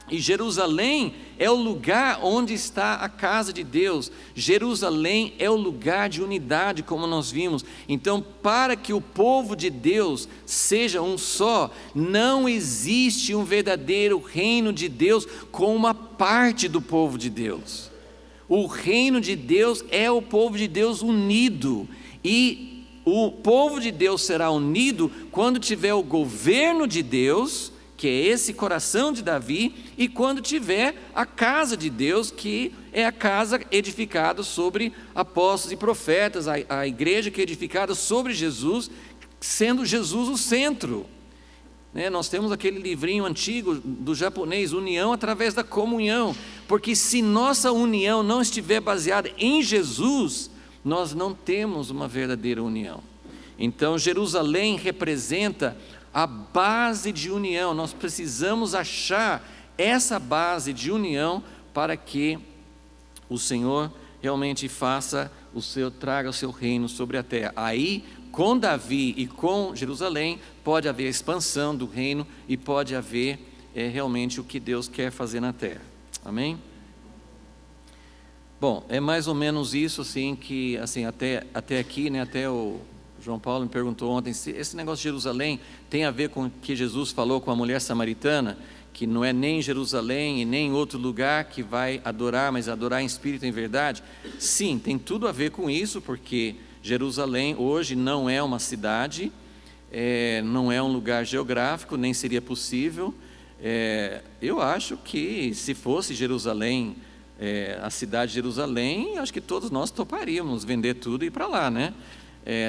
E Jerusalém é o lugar onde está a casa de Deus. Jerusalém é o lugar de unidade, como nós vimos. Então, para que o povo de Deus seja um só, não existe um verdadeiro reino de Deus com uma parte do povo de Deus. O reino de Deus é o povo de Deus unido. E o povo de Deus será unido quando tiver o governo de Deus, que é esse coração de Davi, e quando tiver a casa de Deus, que é a casa edificada sobre apóstolos e profetas, a igreja que é edificada sobre Jesus, sendo Jesus o centro. Nós temos aquele livrinho antigo do japonês, União através da comunhão, porque se nossa união não estiver baseada em Jesus, nós não temos uma verdadeira união. Então Jerusalém representa a base de união. Nós precisamos achar essa base de união para que o Senhor realmente traga o seu reino sobre a terra. Aí, com Davi e com Jerusalém, pode haver a expansão do reino e pode haver realmente o que Deus quer fazer na terra. Amém? Bom, é mais ou menos isso, assim, que, assim, até aqui, né, até o João Paulo me perguntou ontem, se esse negócio de Jerusalém tem a ver com o que Jesus falou com a mulher samaritana, que não é nem Jerusalém e nem outro lugar que vai adorar, mas adorar em espírito e em verdade. Sim, tem tudo a ver com isso, porque Jerusalém hoje não é uma cidade, não é um lugar geográfico, nem seria possível. Eu acho que se fosse Jerusalém, a cidade de Jerusalém, acho que todos nós toparíamos vender tudo e ir para lá, né?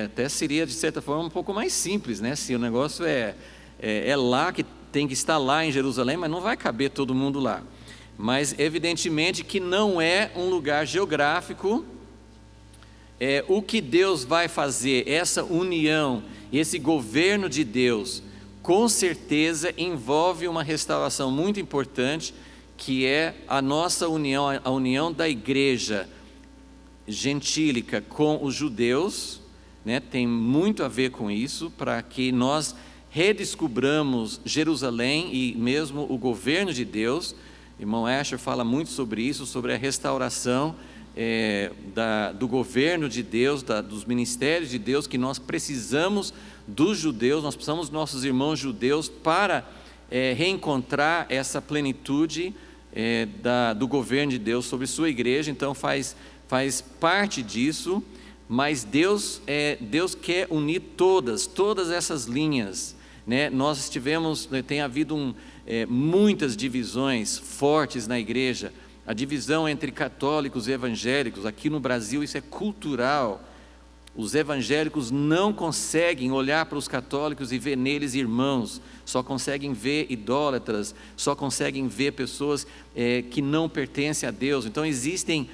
Até seria, de certa forma, um pouco mais simples, né? Se o negócio é lá, que tem que estar lá em Jerusalém, mas não vai caber todo mundo lá. Mas, evidentemente, que não é um lugar geográfico. O que Deus vai fazer, essa união, esse governo de Deus, com certeza envolve uma restauração muito importante, que é a nossa união, a união da igreja gentílica com os judeus, né? Tem muito a ver com isso, para que nós redescubramos Jerusalém e mesmo o governo de Deus. Irmão Asher fala muito sobre isso, sobre a restauração do governo de Deus, dos ministérios de Deus, que nós precisamos dos judeus, nós precisamos dos nossos irmãos judeus para reencontrar essa plenitude do governo de Deus sobre sua igreja. Então faz parte disso, mas Deus quer unir todas essas linhas, né? Tem havido muitas divisões fortes na igreja, a divisão entre católicos e evangélicos. Aqui no Brasil isso é cultural. Os evangélicos não conseguem olhar para os católicos e ver neles irmãos, só conseguem ver idólatras, só conseguem ver pessoas que não pertencem a Deus. Então existem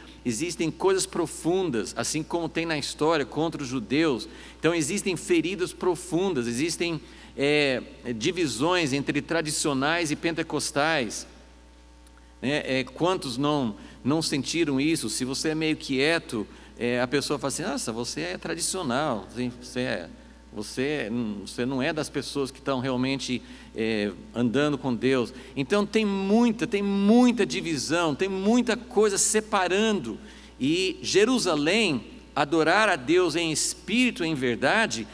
coisas profundas, assim como tem na história contra os judeus. Então existem feridas profundas, existem divisões entre tradicionais e pentecostais. Quantos não sentiram isso? Se você é meio quieto, a pessoa fala assim: nossa, você é tradicional, você não é das pessoas que estão realmente andando com Deus. Então tem muita divisão, tem muita coisa separando. E Jerusalém, adorar a Deus em espírito e em verdade,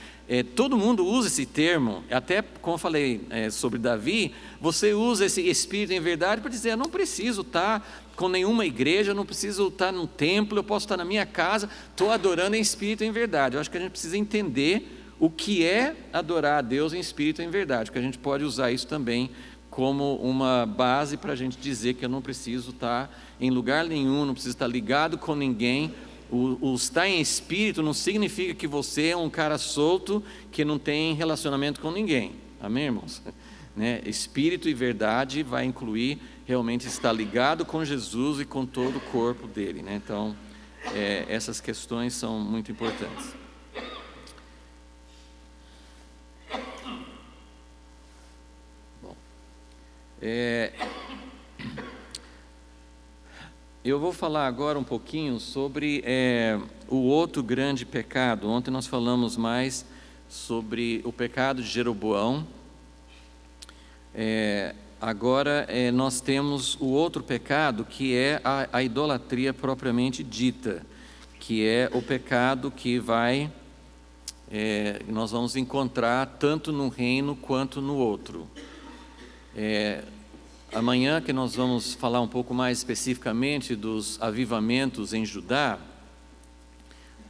todo mundo usa esse termo. Até como eu falei sobre Davi, você usa esse espírito em verdade para dizer: eu não preciso estar com nenhuma igreja, eu não preciso estar num templo, eu posso estar na minha casa, estou adorando em espírito e em verdade. Eu acho que a gente precisa entender o que é adorar a Deus em espírito e em verdade, porque a gente pode usar isso também como uma base para a gente dizer que eu não preciso estar em lugar nenhum, não preciso estar ligado com ninguém. O estar em espírito não significa que você é um cara solto que não tem relacionamento com ninguém. Amém, irmãos? Espírito e verdade vai incluir realmente estar ligado com Jesus e com todo o corpo dele, né? Então, essas questões são muito importantes. Bom, eu vou falar agora um pouquinho sobre o outro grande pecado. Ontem nós falamos mais sobre o pecado de Jeroboão. Agora nós temos o outro pecado, que é a idolatria propriamente dita, que é o pecado que nós vamos encontrar tanto no reino quanto no outro. Amanhã que nós vamos falar um pouco mais especificamente dos avivamentos em Judá,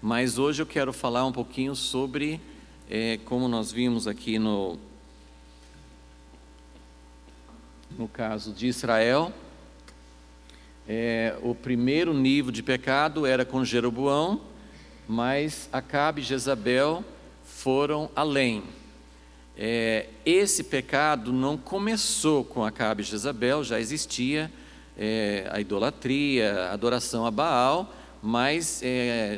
mas hoje eu quero falar um pouquinho sobre, como nós vimos aqui no caso de Israel, o primeiro nível de pecado era com Jeroboão, mas Acabe e Jezabel foram além. Esse pecado não começou com Acabe e Jezabel, já existia a idolatria, a adoração a Baal, mas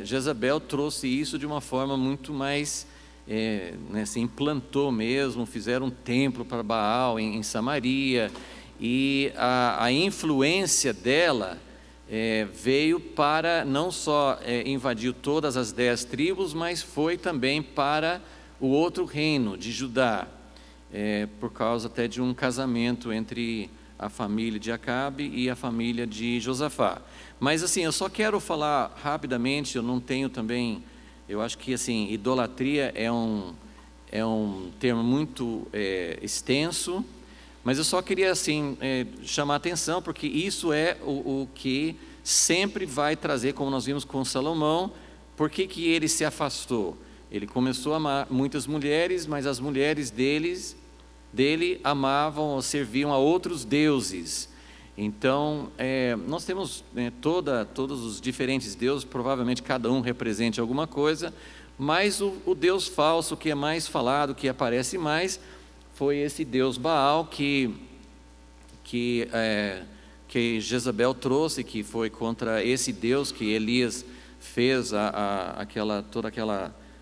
Jezabel trouxe isso de uma forma muito mais, se implantou mesmo, fizeram um templo para Baal em Samaria, e a influência dela veio para não só invadir todas as 10 tribos, mas foi também para o outro reino de Judá, por causa até de um casamento entre a família de Acabe e a família de Josafá. Mas assim, eu só quero falar rapidamente, eu não tenho também, eu acho que assim, idolatria é um termo muito extenso, mas eu só queria assim chamar a atenção, porque isso é o que sempre vai trazer, como nós vimos com Salomão. Por que ele se afastou? Ele começou a amar muitas mulheres, mas as mulheres dele amavam ou serviam a outros deuses. Então, nós temos todos os diferentes deuses, provavelmente cada um represente alguma coisa, mas o Deus falso que é mais falado, que aparece mais, foi esse Deus Baal que Jezabel trouxe, que foi contra esse Deus que Elias fez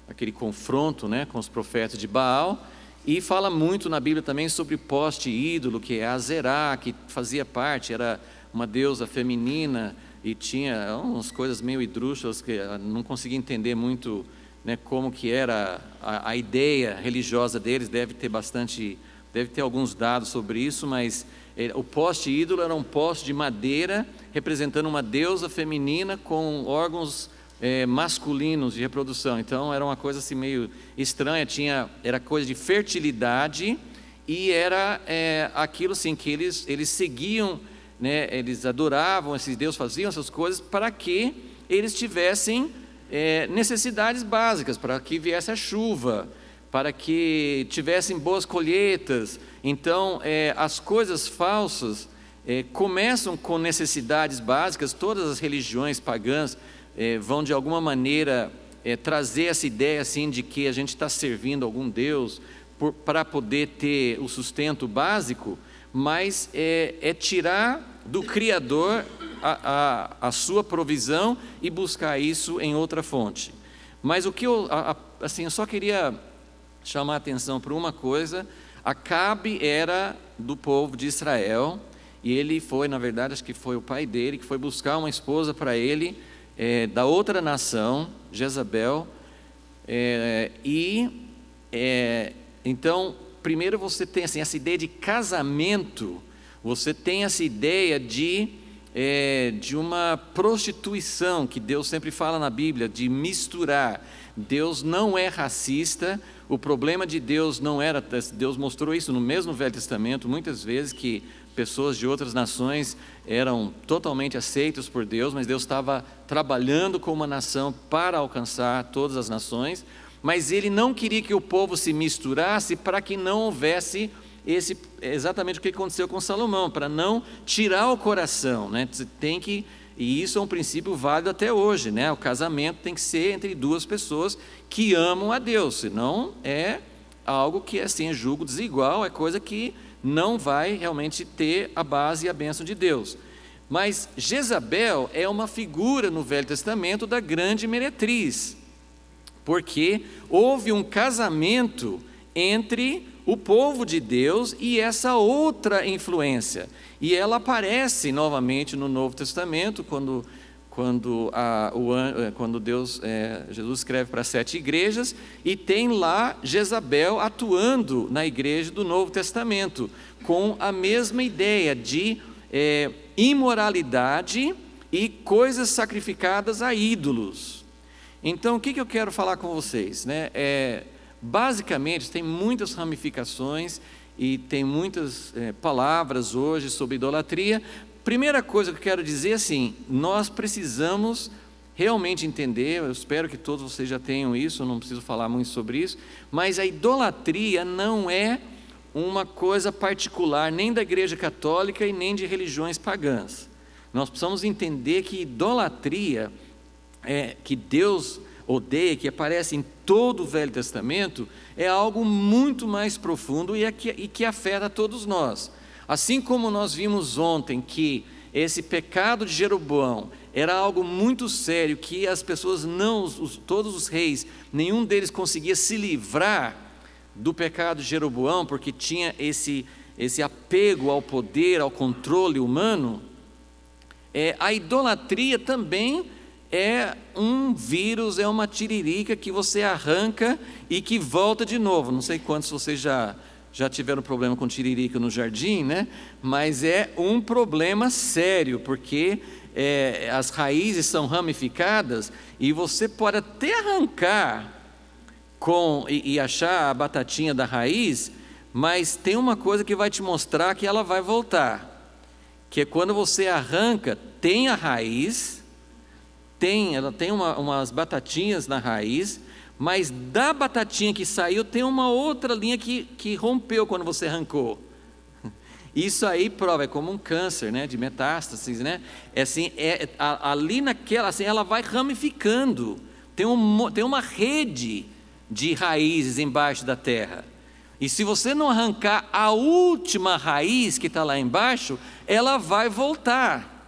aquele confronto, né, com os profetas de Baal. E fala muito na Bíblia também sobre poste ídolo, que é Azerá, que fazia parte, era uma deusa feminina e tinha umas coisas meio esdrúxulas que eu não conseguia entender muito, né, como que era a ideia religiosa deles. Deve ter alguns dados sobre isso, mas o poste ídolo era um poste de madeira representando uma deusa feminina com órgãos masculinos de reprodução. Então era uma coisa assim meio estranha, era coisa de fertilidade, e era aquilo assim que eles seguiam, né, eles adoravam esses deuses, faziam essas coisas para que eles tivessem necessidades básicas, para que viesse a chuva, para que tivessem boas colheitas. Então as coisas falsas começam com necessidades básicas. Todas as religiões pagãs vão de alguma maneira trazer essa ideia assim de que a gente está servindo algum Deus para poder ter o sustento básico, mas tirar do Criador a sua provisão e buscar isso em outra fonte. Mas o que eu só queria chamar a atenção para uma coisa: Acabe era do povo de Israel, e ele foi, na verdade, acho que foi o pai dele que foi buscar uma esposa para ele, da outra nação, Jezabel. Então, primeiro você tem assim, essa ideia de casamento, você tem essa ideia de uma prostituição, que Deus sempre fala na Bíblia, de misturar. Deus não é racista. O problema de Deus não era, Deus mostrou isso no mesmo Velho Testamento, muitas vezes, que pessoas de outras nações eram totalmente aceitas por Deus, mas Deus estava trabalhando com uma nação para alcançar todas as nações, mas Ele não queria que o povo se misturasse, para que não houvesse exatamente o que aconteceu com Salomão, para não tirar o coração, né? E isso é um princípio válido até hoje, né? O casamento tem que ser entre duas pessoas que amam a Deus, senão é algo que assim, é julgo desigual, é coisa que não vai realmente ter a base e a bênção de Deus. Mas Jezabel é uma figura no Velho Testamento da grande meretriz, porque houve um casamento entre o povo de Deus e essa outra influência, e ela aparece novamente no Novo Testamento, quando Jesus escreve para 7 igrejas, e tem lá Jezabel atuando na igreja do Novo Testamento, com a mesma ideia de imoralidade e coisas sacrificadas a ídolos. Então, o que eu quero falar com vocês, né? Basicamente, tem muitas ramificações e tem muitas palavras hoje sobre idolatria. Primeira coisa que eu quero dizer assim: nós precisamos realmente entender, eu espero que todos vocês já tenham isso, eu não preciso falar muito sobre isso, mas a idolatria não é uma coisa particular nem da Igreja Católica e nem de religiões pagãs. Nós precisamos entender que idolatria, que Deus odeia, que aparece em todo o Velho Testamento, é algo muito mais profundo e que afeta a todos nós. Assim como nós vimos ontem que esse pecado de Jeroboão era algo muito sério, que as pessoas todos os reis, nenhum deles conseguia se livrar do pecado de Jeroboão, porque tinha esse apego ao poder, ao controle humano. A idolatria também é um vírus, é uma tiririca que você arranca e que volta de novo. Não sei quantos vocês já tiveram problema com tiririca no jardim, né? Mas é um problema sério, porque as raízes são ramificadas e você pode até arrancar e achar a batatinha da raiz, mas tem uma coisa que vai te mostrar que ela vai voltar, que é quando você arranca, tem a raiz, ela tem umas batatinhas na raiz, mas da batatinha que saiu tem uma outra linha que rompeu quando você arrancou. Isso aí prova, é como um câncer, né, de metástases, né? Assim, ali naquela, assim, ela vai ramificando, tem uma rede de raízes embaixo da terra. E se você não arrancar a última raiz que está lá embaixo, ela vai voltar.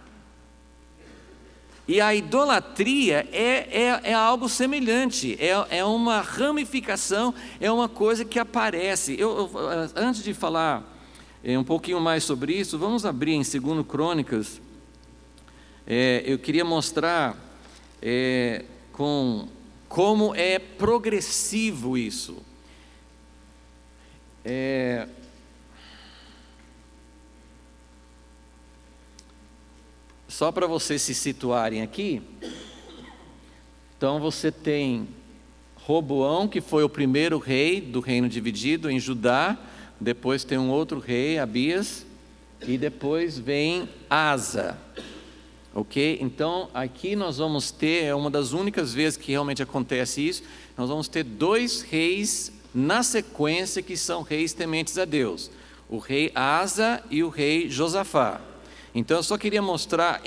E a idolatria é algo semelhante, é uma ramificação, é uma coisa que aparece. Antes de falar um pouquinho mais sobre isso, vamos abrir em 2 Crônicas. Eu queria mostrar como é progressivo isso. Só para vocês se situarem aqui, então você tem Roboão, que foi o primeiro rei do reino dividido em Judá, depois tem um outro rei, Abias, e depois vem Asa, ok? Então aqui nós vamos ter, é uma das únicas vezes que realmente acontece isso, nós vamos ter 2 reis na sequência que são reis tementes a Deus, o rei Asa e o rei Josafá. Então eu só queria mostrar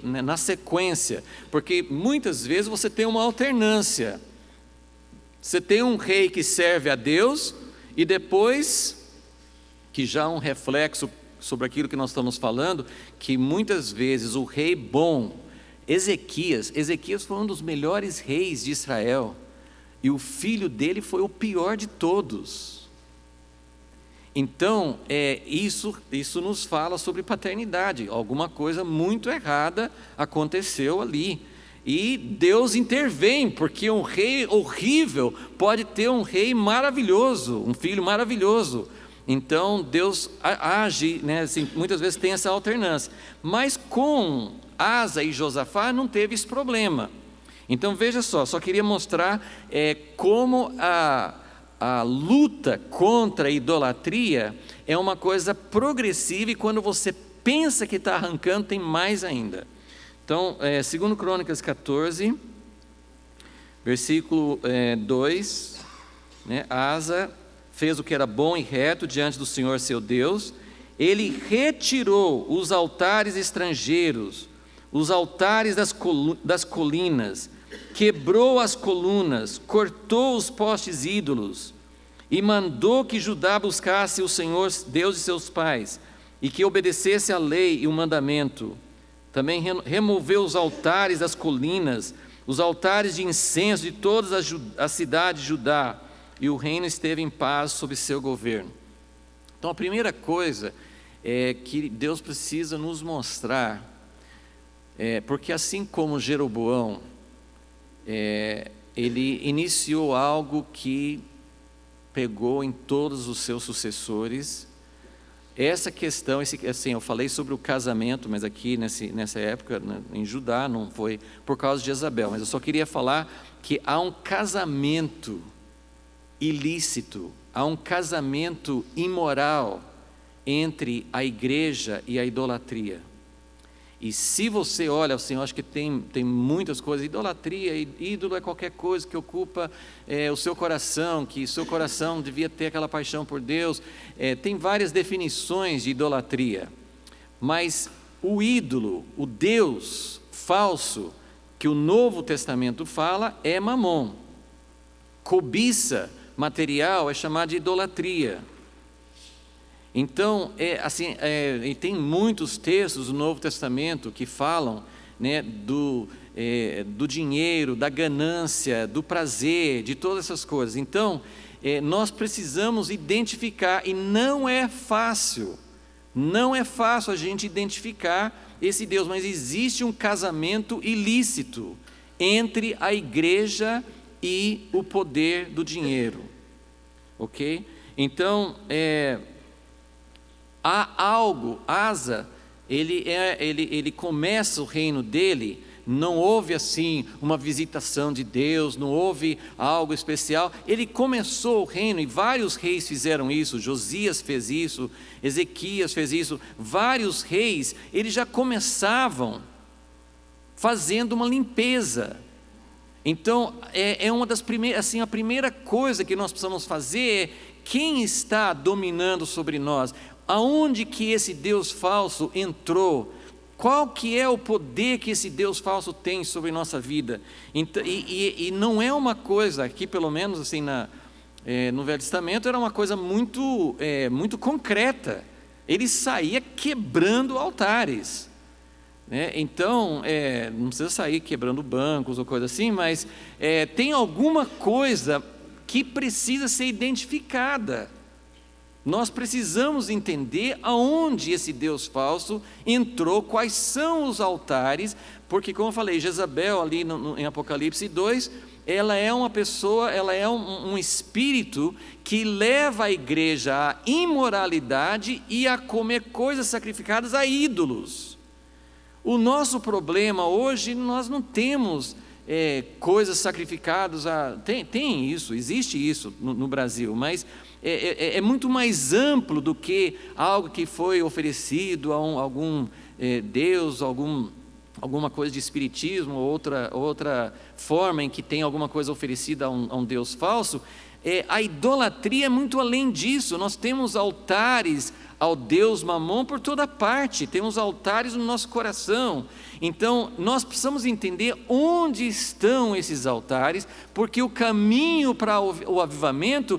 na sequência, porque muitas vezes você tem uma alternância. Você tem um rei que serve a Deus e depois, que já é um reflexo sobre aquilo que nós estamos falando, que muitas vezes o rei bom, Ezequias foi um dos melhores reis de Israel e o filho dele foi o pior de todos. Então, isso nos fala sobre paternidade. Alguma coisa muito errada aconteceu ali. E Deus intervém, porque um rei horrível pode ter um rei maravilhoso, um filho maravilhoso. Então, Deus age, né, assim, muitas vezes tem essa alternância. Mas com Asa e Josafá não teve esse problema. Então, veja só queria mostrar como a luta contra a idolatria é uma coisa progressiva e quando você pensa que está arrancando, tem mais ainda. Então, 2 Crônicas 14, versículo 2, né? Asa fez o que era bom e reto diante do Senhor seu Deus, ele retirou os altares estrangeiros, os altares das colinas, quebrou as colunas, cortou os postes ídolos e mandou que Judá buscasse o Senhor Deus de seus pais e que obedecesse a lei e o mandamento. Também removeu os altares das colinas, os altares de incenso de todas as cidades de Judá, e o reino esteve em paz sob seu governo. Então a primeira coisa que Deus precisa nos mostrar, porque assim como Jeroboão, ele iniciou algo que pegou em todos os seus sucessores. Essa questão, assim, eu falei sobre o casamento, mas aqui nessa época, em Judá, não foi por causa de Jezabel, mas eu só queria falar que há um casamento ilícito, há um casamento imoral entre a igreja e a idolatria. E se você olha, assim, eu acho que tem muitas coisas, idolatria, ídolo é qualquer coisa que ocupa o seu coração, que seu coração devia ter aquela paixão por Deus, tem várias definições de idolatria, mas o ídolo, o Deus falso, que o Novo Testamento fala, é Mamon. Cobiça material é chamada de idolatria. Então, e tem muitos textos do Novo Testamento que falam, né, do dinheiro, da ganância, do prazer, de todas essas coisas. Então, nós precisamos identificar, e não é fácil a gente identificar esse Deus, mas existe um casamento ilícito entre a igreja e o poder do dinheiro, ok? Então, há algo, Asa, ele começa o reino dele, não houve assim uma visitação de Deus, não houve algo especial, ele começou o reino e vários reis fizeram isso, Josias fez isso, Ezequias fez isso, vários reis, eles já começavam fazendo uma limpeza. Então, é uma das primeiras, assim, a primeira coisa que nós precisamos fazer é quem está dominando sobre nós, aonde que esse Deus falso entrou, qual que é o poder que esse Deus falso tem sobre nossa vida. Então, e não é uma coisa, aqui pelo menos assim no Velho Testamento, era uma coisa muito concreta, ele saía quebrando altares. Então, não precisa sair quebrando bancos ou coisa assim, mas tem alguma coisa que precisa ser identificada. Nós precisamos entender aonde esse Deus falso entrou, quais são os altares, porque como eu falei, Jezabel ali em Apocalipse 2, ela é uma pessoa, ela é um espírito que leva a igreja à imoralidade e a comer coisas sacrificadas a ídolos. O nosso problema hoje, nós não temos coisas sacrificadas tem isso, existe isso no Brasil, mas é muito mais amplo do que algo que foi oferecido a algum Deus, alguma coisa de espiritismo, ou outra forma em que tem alguma coisa oferecida a um Deus falso. A idolatria é muito além disso. Nós temos altares ao Deus Mamon por toda parte, temos altares no nosso coração. Então nós precisamos entender onde estão esses altares, porque o caminho para o avivamento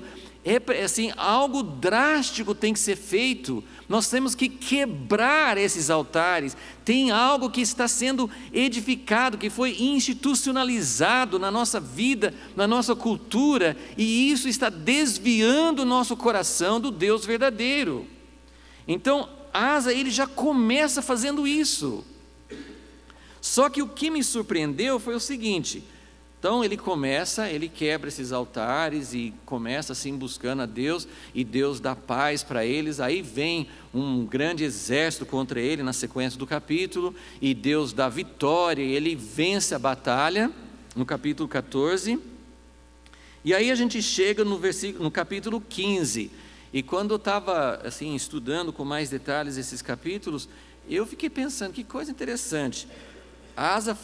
assim, algo drástico tem que ser feito. Nós temos que quebrar esses altares. Tem algo que está sendo edificado, que foi institucionalizado na nossa vida, na nossa cultura, e isso está desviando o nosso coração do Deus verdadeiro. Então, Asa, ele já começa fazendo isso. Só que o que me surpreendeu foi o seguinte: então ele quebra esses altares e começa assim buscando a Deus, e Deus dá paz para eles. Aí vem um grande exército contra ele na sequência do capítulo, e Deus dá vitória, e ele vence a batalha no capítulo 14. E aí a gente chega no capítulo 15, e quando eu estava assim, estudando com mais detalhes esses capítulos, eu fiquei pensando, que coisa interessante. Asa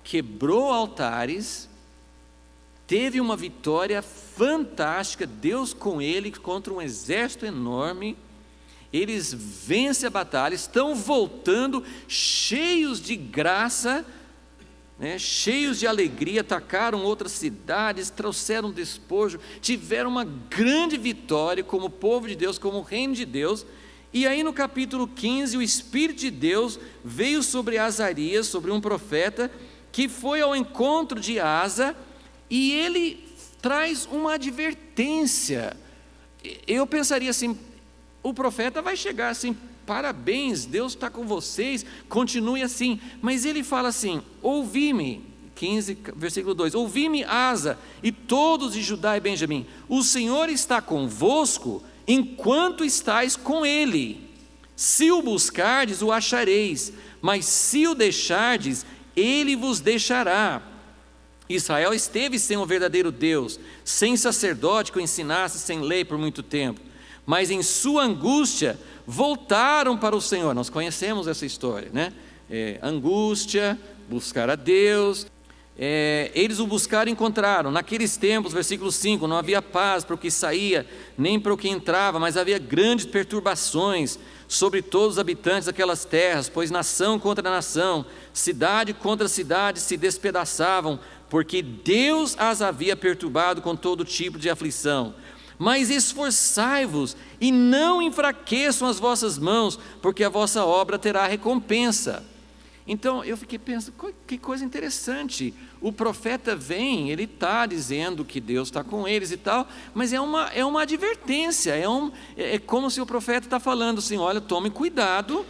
quebrou altares, teve uma vitória fantástica, Deus com ele contra um exército enorme, eles vencem a batalha, estão voltando cheios de graça, cheios de alegria, atacaram outras cidades, trouxeram despojo, tiveram uma grande vitória como povo de Deus, como reino de Deus. E aí no capítulo 15, o Espírito de Deus veio sobre Azarias, sobre um profeta, que foi ao encontro de Asa, e ele traz uma advertência. Eu pensaria assim, o profeta vai chegar assim, parabéns, Deus está com vocês, continue assim. Mas ele fala assim: ouvi-me, 15, versículo 2, ouvi-me, Asa, e todos de Judá e Benjamim, o Senhor está convosco, enquanto estáis com ele. Se o buscardes, o achareis, mas se o deixardes, ele vos deixará. Israel esteve sem o verdadeiro Deus, sem sacerdote que o ensinasse, sem lei por muito tempo, mas em sua angústia voltaram para o Senhor. Nós conhecemos essa história, angústia, buscar a Deus. Eles o buscaram e encontraram. Naqueles tempos, versículo 5, não havia paz para o que saía, nem para o que entrava, mas havia grandes perturbações sobre todos os habitantes daquelas terras, pois nação contra nação, cidade contra cidade se despedaçavam, porque Deus as havia perturbado com todo tipo de aflição. Mas esforçai-vos e não enfraqueçam as vossas mãos, porque a vossa obra terá recompensa. Então eu fiquei pensando, que coisa interessante. O profeta vem, ele está dizendo que Deus está com eles e tal, mas é uma advertência, é como se o profeta está falando assim: olha, tome cuidado,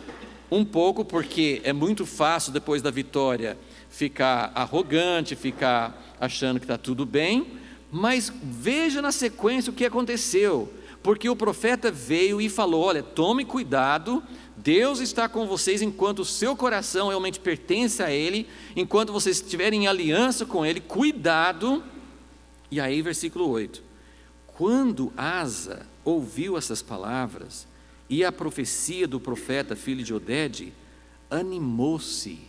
Um pouco porque é muito fácil depois da vitória ficar arrogante, ficar achando que está tudo bem, mas veja na sequência o que aconteceu, porque o profeta veio e falou: olha, tome cuidado, Deus está com vocês enquanto o seu coração realmente pertence a Ele, enquanto vocês estiverem em aliança com Ele, cuidado. E aí versículo 8, quando Asa ouviu essas palavras e a profecia do profeta filho de Odede, animou-se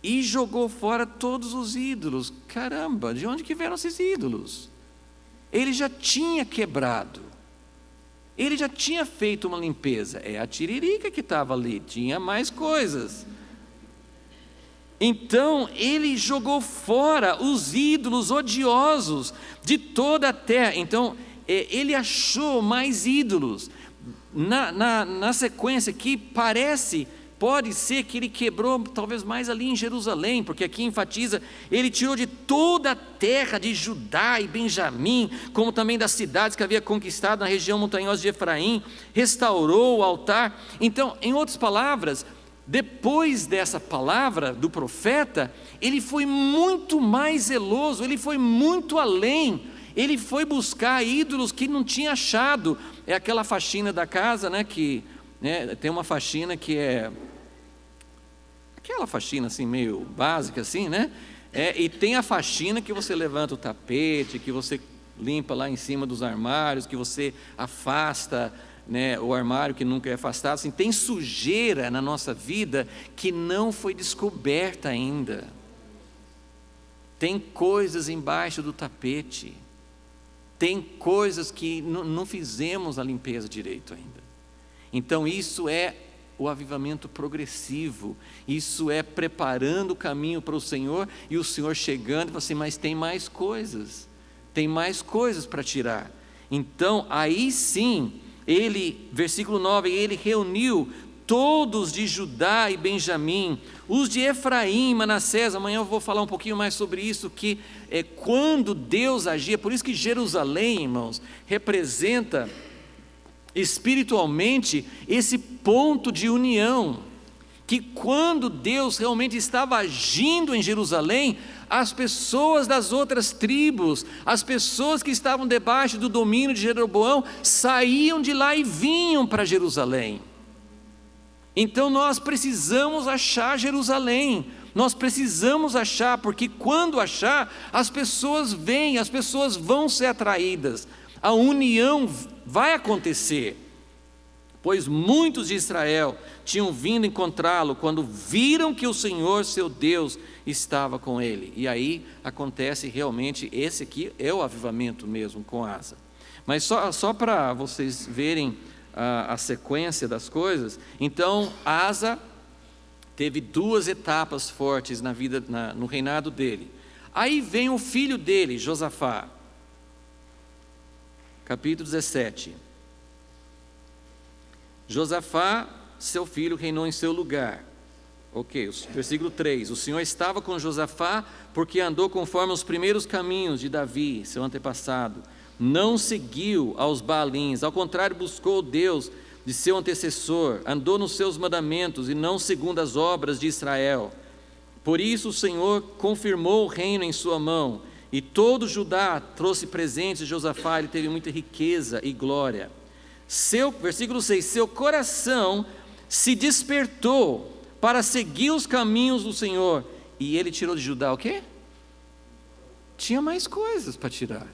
e jogou fora todos os ídolos. Caramba, de onde que vieram esses ídolos? Ele já tinha quebrado, ele já tinha feito uma limpeza. É a tiririca que estava ali, tinha mais coisas. Então ele jogou fora os ídolos odiosos de toda a terra. Então ele achou mais ídolos. Na sequência aqui pode ser que ele quebrou talvez mais ali em Jerusalém, porque aqui enfatiza, ele tirou de toda a terra de Judá e Benjamim, como também das cidades que havia conquistado na região montanhosa de Efraim, restaurou o altar. Então, em outras palavras, depois dessa palavra do profeta, ele foi muito mais zeloso, ele foi muito além, ele foi buscar ídolos que não tinha achado. É aquela faxina da casa, que tem uma faxina que é aquela faxina assim meio básica assim, e tem a faxina que você levanta o tapete, que você limpa lá em cima dos armários, que você afasta o armário que nunca é afastado. Assim, tem sujeira na nossa vida que não foi descoberta ainda, tem coisas embaixo do tapete, tem coisas que não fizemos a limpeza direito ainda. Então isso é o avivamento progressivo, isso é preparando o caminho para o Senhor, e o Senhor chegando e fala assim: mas tem mais coisas para tirar. Então aí sim, versículo 9, ele reuniu todos de Judá e Benjamim, os de Efraim e Manassés. Amanhã eu vou falar um pouquinho mais sobre isso, que é quando Deus agia. Por isso que Jerusalém, irmãos, representa espiritualmente esse ponto de união, que quando Deus realmente estava agindo em Jerusalém, as pessoas das outras tribos, as pessoas que estavam debaixo do domínio de Jeroboão, saíam de lá e vinham para Jerusalém. Então nós precisamos achar Jerusalém, nós precisamos achar, porque quando achar, as pessoas vêm, as pessoas vão ser atraídas, a união vai acontecer, pois muitos de Israel tinham vindo encontrá-lo quando viram que o Senhor seu Deus estava com ele. E aí acontece realmente, esse aqui é o avivamento mesmo com Asa. Mas só para vocês verem a sequência das coisas. Então Asa teve duas etapas fortes na vida, no reinado dele. Aí vem o filho dele, Josafá, capítulo 17. Josafá, seu filho, reinou em seu lugar. Ok, versículo 3, o Senhor estava com Josafá, porque andou conforme os primeiros caminhos de Davi, seu antepassado, não seguiu aos Baalins, ao contrário, buscou Deus de seu antecessor, andou nos seus mandamentos e não segundo as obras de Israel. Por isso o Senhor confirmou o reino em sua mão, e todo Judá trouxe presentes de Josafá, ele teve muita riqueza e glória. Versículo 6, seu coração se despertou para seguir os caminhos do Senhor, e ele tirou de Judá o quê? Tinha mais coisas para tirar.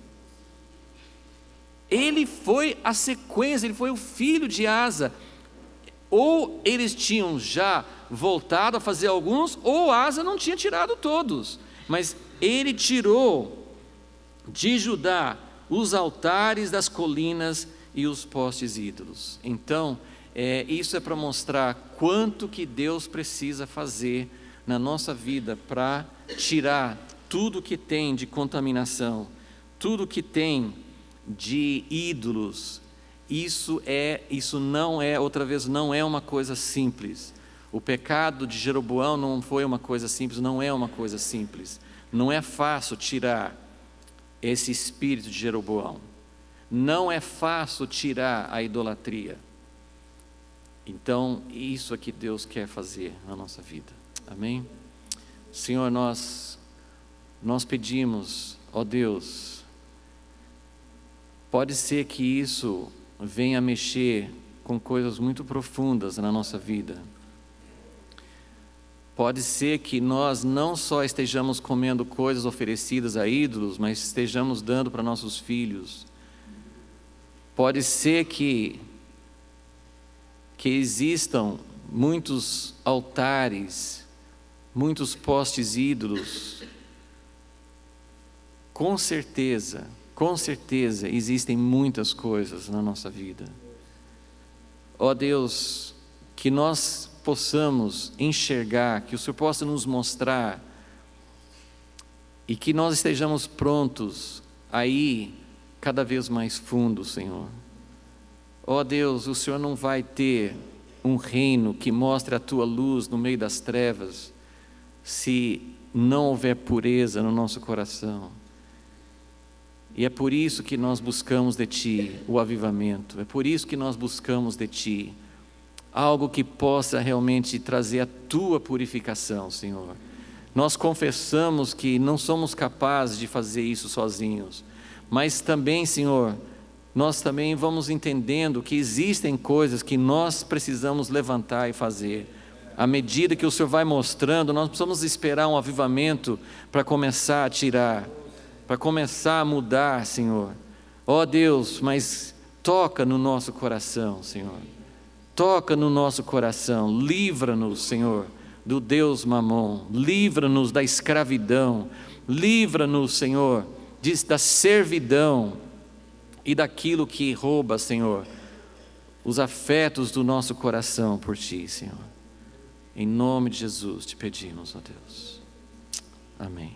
Ele foi a sequência, ele foi o filho de Asa. Ou eles tinham já voltado a fazer alguns, ou Asa não tinha tirado todos, mas ele tirou de Judá os altares das colinas e os postes ídolos. Então, isso é para mostrar quanto que Deus precisa fazer na nossa vida para tirar tudo que tem de contaminação, tudo que tem de ídolos. Isso não é, outra vez, não é uma coisa simples. O pecado de Jeroboão não foi uma coisa simples, não é uma coisa simples. Não é fácil tirar esse espírito de Jeroboão. Não é fácil tirar a idolatria. Então, isso é que Deus quer fazer na nossa vida. Amém? Senhor, nós pedimos, ó Deus, pode ser que isso venha mexer com coisas muito profundas na nossa vida. Pode ser que nós não só estejamos comendo coisas oferecidas a ídolos, mas estejamos dando para nossos filhos. Pode ser que existam muitos altares, muitos postes ídolos. Com certeza existem muitas coisas na nossa vida. Ó Deus, que nós possamos enxergar, que o Senhor possa nos mostrar e que nós estejamos prontos a ir cada vez mais fundo, Senhor. Ó Deus, o Senhor não vai ter um reino que mostre a Tua luz no meio das trevas se não houver pureza no nosso coração. E é por isso que nós buscamos de Ti o avivamento, é por isso que nós buscamos de Ti algo que possa realmente trazer a Tua purificação, Senhor. Nós confessamos que não somos capazes de fazer isso sozinhos, mas também, Senhor, nós também vamos entendendo que existem coisas que nós precisamos levantar e fazer. À medida que o Senhor vai mostrando, nós precisamos esperar um avivamento para começar a tirar, para começar a mudar, Senhor. Ó Deus, mas toca no nosso coração, Senhor. Toca no nosso coração, livra-nos, Senhor, do Deus Mamon, livra-nos da escravidão, livra-nos, Senhor, da servidão e daquilo que rouba, Senhor, os afetos do nosso coração por Ti, Senhor. Em nome de Jesus te pedimos, ó Deus. Amém.